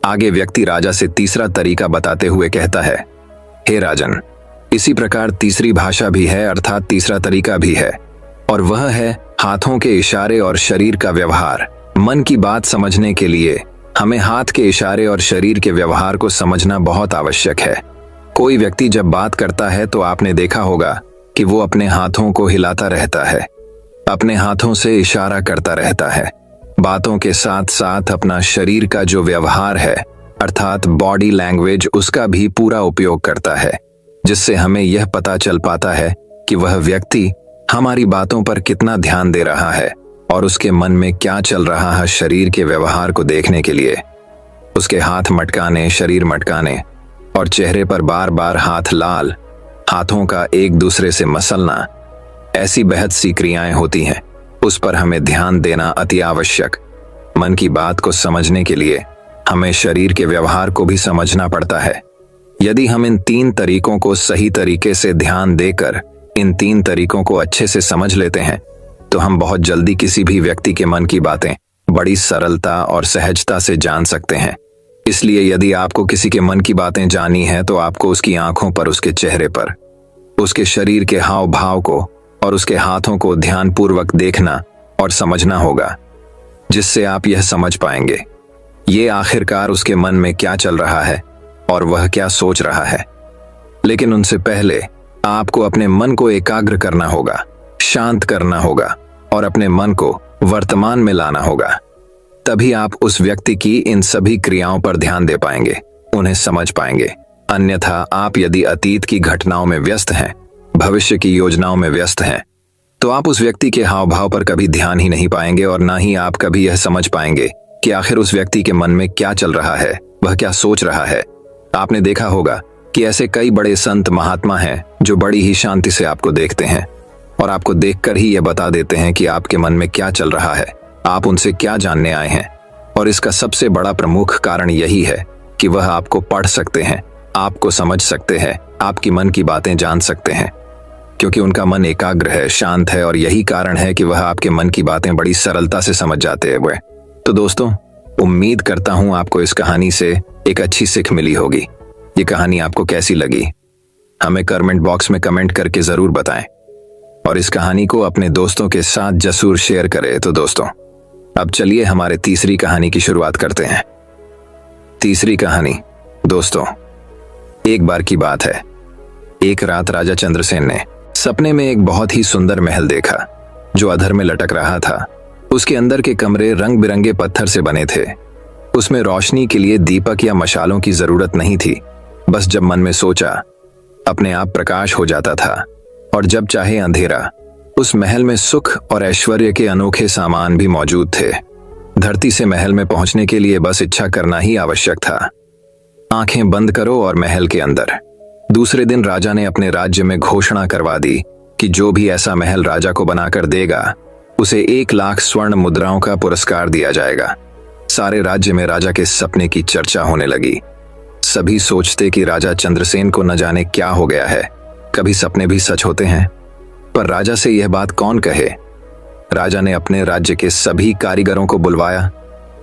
S1: आगे व्यक्ति राजा से तीसरा तरीका बताते हुए कहता है, हे राजन, इसी प्रकार तीसरी भाषा भी है, अर्थात तीसरा तरीका भी है, और वह है हाथों के इशारे और शरीर का व्यवहार। मन की बात समझने के लिए हमें हाथ के इशारे और शरीर के व्यवहार को समझना बहुत आवश्यक है। कोई व्यक्ति जब बात करता है तो आपने देखा होगा कि वो अपने हाथों को हिलाता रहता है, अपने हाथों से इशारा करता रहता है। बातों के साथ साथ अपना शरीर का जो व्यवहार है, अर्थात बॉडी लैंग्वेज, उसका भी पूरा उपयोग करता है, जिससे हमें यह पता चल पाता है कि वह व्यक्ति हमारी बातों पर कितना ध्यान दे रहा है और उसके मन में क्या चल रहा है। शरीर के व्यवहार को देखने के लिए उसके हाथ मटकाने, शरीर मटकाने और चेहरे पर बार बार हाथ लाल, हाथों का एक दूसरे से मसलना, ऐसी बेहद सी क्रियाएं होती हैं। उस पर हमें ध्यान देना अति आवश्यक। मन की बात को समझने के लिए हमें शरीर के व्यवहार को भी समझना पड़ता है। यदि हम इन 3 तरीकों को सही तरीके से ध्यान देकर इन 3 तरीकों को अच्छे से समझ लेते हैं तो हम बहुत जल्दी किसी भी व्यक्ति के मन की बातें बड़ी सरलता और सहजता से जान सकते हैं। इसलिए यदि आपको किसी के मन की बातें जाननी है तो आपको उसकी आंखों पर, उसके चेहरे पर, उसके शरीर के हाव भाव को और उसके हाथों को ध्यानपूर्वक देखना और समझना होगा, जिससे आप यह समझ पाएंगे ये आखिरकार उसके मन में क्या चल रहा है और वह क्या सोच रहा है। लेकिन उनसे पहले आपको अपने मन को एकाग्र करना होगा, शांत करना होगा और अपने मन को वर्तमान में लाना होगा। तभी आप उस व्यक्ति की इन सभी क्रियाओं पर ध्यान दे पाएंगे, उन्हें समझ पाएंगे। अन्यथा आप यदि अतीत की घटनाओं में व्यस्त हैं, भविष्य की योजनाओं में व्यस्त हैं, तो आप उस व्यक्ति के हाव भाव पर कभी ध्यान ही नहीं पाएंगे और ना ही आप कभी यह समझ पाएंगे कि आखिर उस व्यक्ति के मन में क्या चल रहा है, वह क्या सोच रहा है। आपने देखा होगा कि ऐसे कई बड़े संत महात्मा हैं जो बड़ी ही शांति से आपको देखते हैं और आपको देखकर ही यह बता देते हैं कि आपके मन में क्या चल रहा है, आप उनसे क्या जानने आए हैं। और इसका सबसे बड़ा प्रमुख कारण यही है कि वह आपको पढ़ सकते हैं, आपको समझ सकते हैं, आपकी मन की बातें जान सकते हैं, क्योंकि उनका मन एकाग्र है, शांत है, और यही कारण है कि वह आपके मन की बातें बड़ी सरलता से समझ जाते हैं। वह तो दोस्तों, उम्मीद करता हूं आपको इस कहानी से एक अच्छी सीख मिली होगी। ये कहानी आपको कैसी लगी हमें कमेंट बॉक्स में कमेंट करके जरूर बताएं और इस कहानी को अपने दोस्तों के साथ जरूर शेयर करें। तो दोस्तों, अब चलिए हमारे तीसरी कहानी की शुरुआत करते हैं। तीसरी कहानी, दोस्तों, एक बार की बात है। एक रात राजा चंद्रसेन ने सपने में एक बहुत ही सुंदर महल देखा जो अधर में लटक रहा था। उसके अंदर के कमरे रंग बिरंगे पत्थर से बने थे। उसमें रोशनी के लिए दीपक या मशालों की जरूरत नहीं थी। बस जब मन में सोचा, अपने आप प्रकाश हो जाता था और जब चाहे अंधेरा। उस महल में सुख और ऐश्वर्य के अनोखे सामान भी मौजूद थे। धरती से महल में पहुंचने के लिए बस इच्छा करना ही आवश्यक था। आंखें बंद करो और महल के अंदर। दूसरे दिन राजा ने अपने राज्य में घोषणा करवा दी कि जो भी ऐसा महल राजा को बनाकर देगा उसे 1 लाख स्वर्ण मुद्राओं का पुरस्कार दिया जाएगा। सारे राज्य में राजा के सपने की चर्चा होने लगी। सभी सोचते कि राजा चंद्रसेन को न जाने क्या हो गया है, कभी सपने भी सच होते हैं। पर राजा से यह बात कौन कहे। राजा ने अपने राज्य के सभी कारीगरों को बुलवाया।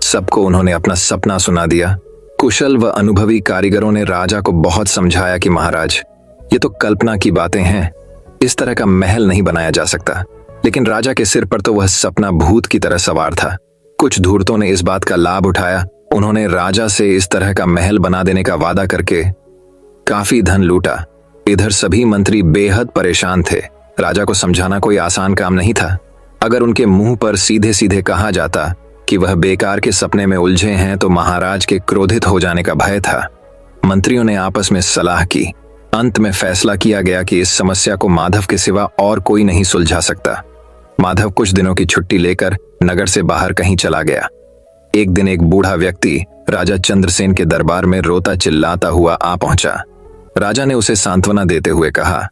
S1: सबको उन्होंने अपना सपना सुना दिया। कुशल व अनुभवी कारीगरों ने राजा को बहुत समझाया कि महाराज, ये तो कल्पना की बातें हैं, इस तरह का महल नहीं बनाया जा सकता। लेकिन राजा के सिर पर तो वह सपना भूत की तरह सवार था। कुछ धूर्तों ने इस बात का लाभ उठाया। उन्होंने राजा से इस तरह का महल बना देने का वादा करके काफी धन लूटा। इधर सभी मंत्री बेहद परेशान थे। राजा को समझाना कोई आसान काम नहीं था। अगर उनके मुंह पर सीधे सीधे कहा जाता कि वह बेकार के सपने में उलझे हैं तो महाराज के क्रोधित हो जाने का भय था। मंत्रियों ने आपस में सलाह की। अंत में फैसला किया गया कि इस समस्या को माधव के सिवा और कोई नहीं सुलझा सकता। माधव कुछ दिनों की छुट्टी लेकर नगर से बाहर कहीं चला गया। एक दिन एक बूढ़ा व्यक्ति राजा चंद्रसेन के दरबार में रोता चिल्लाता हुआ आ पहुंचा। राजा ने उसे सांत्वना देते हुए कहा,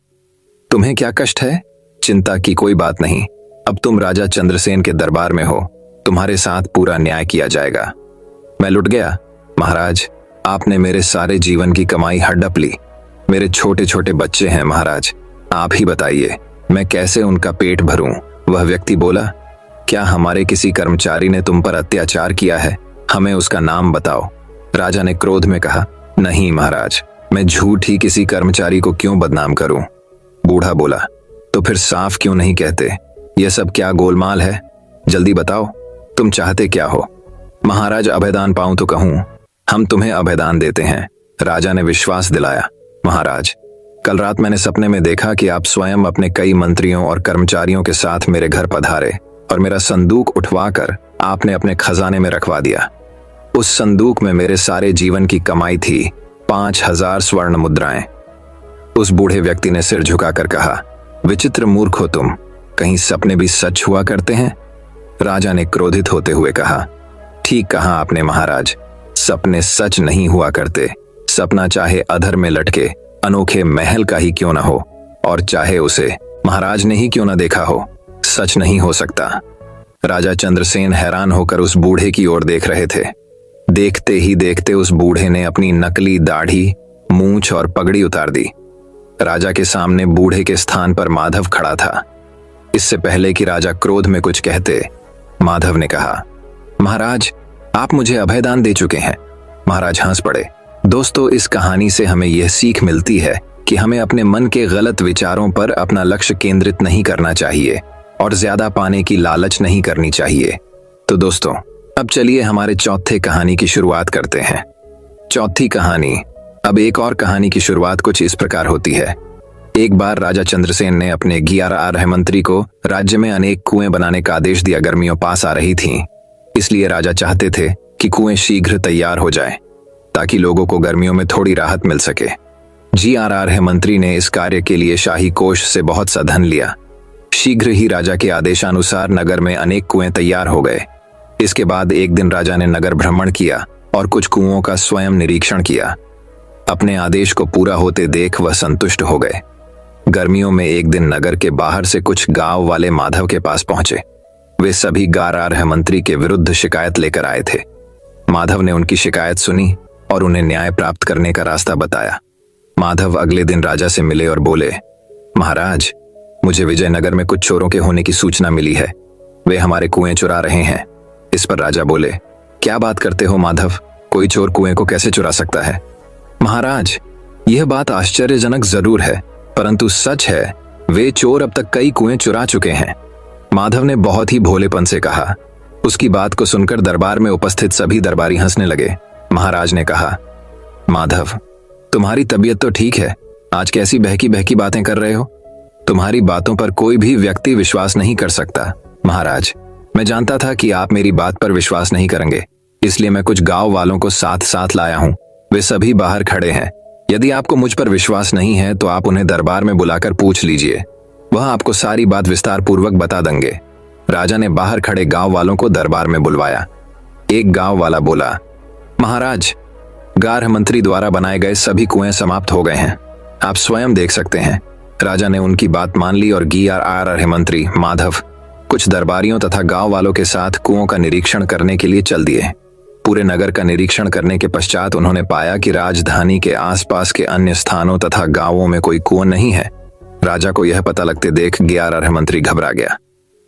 S1: तुम्हें क्या कष्ट है? चिंता की कोई बात नहीं। अब तुम राजा चंद्रसेन के दरबार में हो। तुम्हारे साथ पूरा न्याय किया जाएगा। मैं लुट गया महाराज। आपने मेरे सारे जीवन की कमाई हड़प ली। मेरे छोटे छोटे बच्चे हैं महाराज। आप ही बताइए मैं कैसे उनका पेट भरूं? वह व्यक्ति बोला, क्या हमारे किसी कर्मचारी ने तुम पर अत्याचार किया है? हमें उसका नाम बताओ। राजा ने क्रोध में कहा, नहीं महाराज, मैं झूठ ही किसी कर्मचारी को क्यों बदनाम करूं? बूढ़ा बोला, तो फिर साफ क्यों नहीं कहते? यह सब क्या गोलमाल है? जल्दी बताओ, तुम चाहते क्या हो? महाराज, अभयदान पाऊं तो कहूं। हम तुम्हें अभयदान देते हैं। राजा ने विश्वास दिलाया, महाराज, कल रात मैंने सपने में देखा कि आप स्वयं अपने कई मंत्रियों और कर्मचारियों के साथ मेरे घर पधारे और मेरा संदूक उठवाकर आपने अपने खजाने में रखवा दिया। उस संदूक में मेरे सारे जीवन की कमाई थी, 5000 स्वर्ण मुद्राएं। उस बूढ़े व्यक्ति ने सिर झुकाकर कहा, विचित्र मूर्ख हो तुम, कहीं सपने भी सच हुआ करते हैं? राजा ने क्रोधित होते हुए कहा, ठीक कहा आपने महाराज, सपने सच नहीं हुआ करते। सपना चाहे अधर में लटके अनोखे महल का ही क्यों ना हो, और चाहे उसे महाराज ने ही क्यों ना देखा हो, सच नहीं हो सकता। राजा चंद्रसेन हैरान होकर उस बूढ़े की ओर देख रहे थे। देखते ही देखते उस बूढ़े ने अपनी नकली दाढ़ी, मूंछ और पगड़ी उतार दी। राजा के सामने बूढ़े के स्थान पर माधव खड़ा था। इससे पहले कि राजा क्रोध में कुछ कहते, माधव ने कहा, महाराज, आप मुझे अभयदान दे चुके हैं। महाराज हंस पड़े। दोस्तों, इस कहानी से हमें यह सीख मिलती है कि हमें अपने मन के गलत विचारों पर अपना लक्ष्य केंद्रित नहीं करना चाहिए और ज्यादा पाने की लालच नहीं करनी चाहिए। तो दोस्तों, अब चलिए हमारे चौथे कहानी की शुरुआत करते हैं। चौथी कहानी। अब एक और कहानी की शुरुआत कुछ इस प्रकार होती है। एक बार राजा चंद्रसेन ने अपने 11 मंत्री को राज्य में अनेक कुएं बनाने का आदेश दिया। गर्मियों पास आ रही थीं, इसलिए राजा चाहते थे कि कुएं शीघ्र तैयार हो जाएं, ताकि लोगों को गर्मियों में थोड़ी राहत मिल सके। GRR मंत्री ने इस कार्य के लिए शाही कोष से बहुत सा धन लिया। शीघ्र ही राजा के आदेशानुसार नगर में अनेक कुएं तैयार हो गए। इसके बाद एक दिन राजा ने नगर भ्रमण किया और कुछ कुओं का स्वयं निरीक्षण किया। अपने आदेश को पूरा होते देख वह संतुष्ट हो गए। गर्मियों में एक दिन नगर के बाहर से कुछ गांव वाले माधव के पास पहुंचे। वे सभी 11 मंत्री के विरुद्ध शिकायत लेकर आए थे। माधव ने उनकी शिकायत सुनी और उन्हें न्याय प्राप्त करने का रास्ता बताया। माधव अगले दिन राजा से मिले और बोले, महाराज, मुझे विजयनगर में कुछ चोरों के होने की सूचना मिली है। वे हमारे कुएं चुरा रहे हैं। इस पर राजा बोले, क्या बात करते हो माधव? कोई चोर कुएं को कैसे चुरा सकता है? महाराज, यह बात आश्चर्यजनक जरूर है, परंतु सच है, वे चोर अब तक कई कुएं चुरा चुके हैं। माधव ने बहुत ही भोलेपन से कहा। उसकी बात को सुनकर दरबार में उपस्थित सभी दरबारी हंसने लगे। महाराज ने कहा, माधव, तुम्हारी तबीयत तो ठीक है, आज कैसी बहकी बहकी बातें कर रहे हो? तुम्हारी बातों पर कोई भी व्यक्ति विश्वास नहीं कर सकता। महाराज, मैं जानता था कि आप मेरी बात पर विश्वास नहीं करेंगे, इसलिए मैं कुछ गांव वालों को साथ साथ लाया हूं। वे सभी बाहर खड़े हैं। यदि आपको मुझ पर विश्वास नहीं है तो आप उन्हें दरबार में बुलाकर पूछ लीजिए, वह आपको सारी बात विस्तार पूर्वक बता देंगे। राजा ने बाहर खड़े गांव वालों को दरबार में बुलवाया। एक गांव वाला बोला, महाराज, 11 मंत्री द्वारा बनाए गए सभी कुएं समाप्त हो गए हैं, आप स्वयं देख सकते हैं। राजा ने उनकी बात मान ली और 11 मंत्री माधव कुछ दरबारियों तथा गांव वालों के साथ कुओं का निरीक्षण करने के लिए चल दिए। पूरे नगर का निरीक्षण करने के पश्चात उन्होंने पाया कि राजधानी के आसपास के अन्य स्थानों तथा गांवों में कोई कुआं नहीं है। राजा को यह पता लगते देख 11 मंत्री घबरा गया।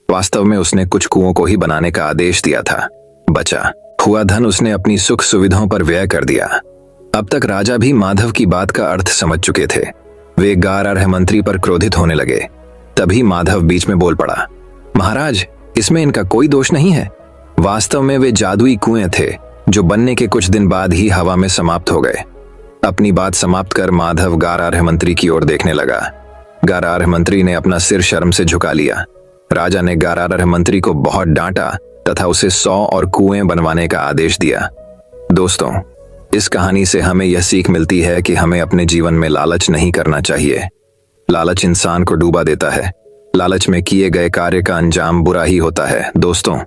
S1: वास्तव में उसने कुछ कुओं को ही बनाने का आदेश दिया था। बचा हुआ धन उसने अपनी सुख सुविधाओं पर व्यय कर दिया। अब तक राजा भी माधव की बात का अर्थ समझ चुके थे। वे 11 मंत्री पर क्रोधित होने लगे। तभी माधव बीच में बोल पड़ा, महाराज, इसमें इनका कोई दोष नहीं है। वास्तव में वे जादुई कुएं थे जो बनने के कुछ दिन बाद ही हवा में समाप्त हो गए। अपनी बात समाप्त कर माधव गारारह मंत्री की ओर देखने लगा। गारारह मंत्री ने अपना सिर शर्म से झुका लिया। राजा ने गारारह मंत्री को बहुत डांटा तथा उसे 100 और कुएं बनवाने का आदेश दिया। दोस्तों, इस कहानी से हमें यह सीख मिलती है कि हमें अपने जीवन में लालच नहीं करना चाहिए। लालच इंसान को डूबा देता है। लालच में किए गए कार्य का अंजाम बुरा ही होता है। दोस्तों,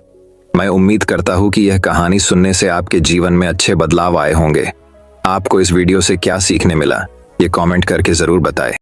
S1: मैं उम्मीद करता हूं कि यह कहानी सुनने से आपके जीवन में अच्छे बदलाव आए होंगे। आपको इस वीडियो से क्या सीखने मिला, ये कमेंट करके जरूर बताएं।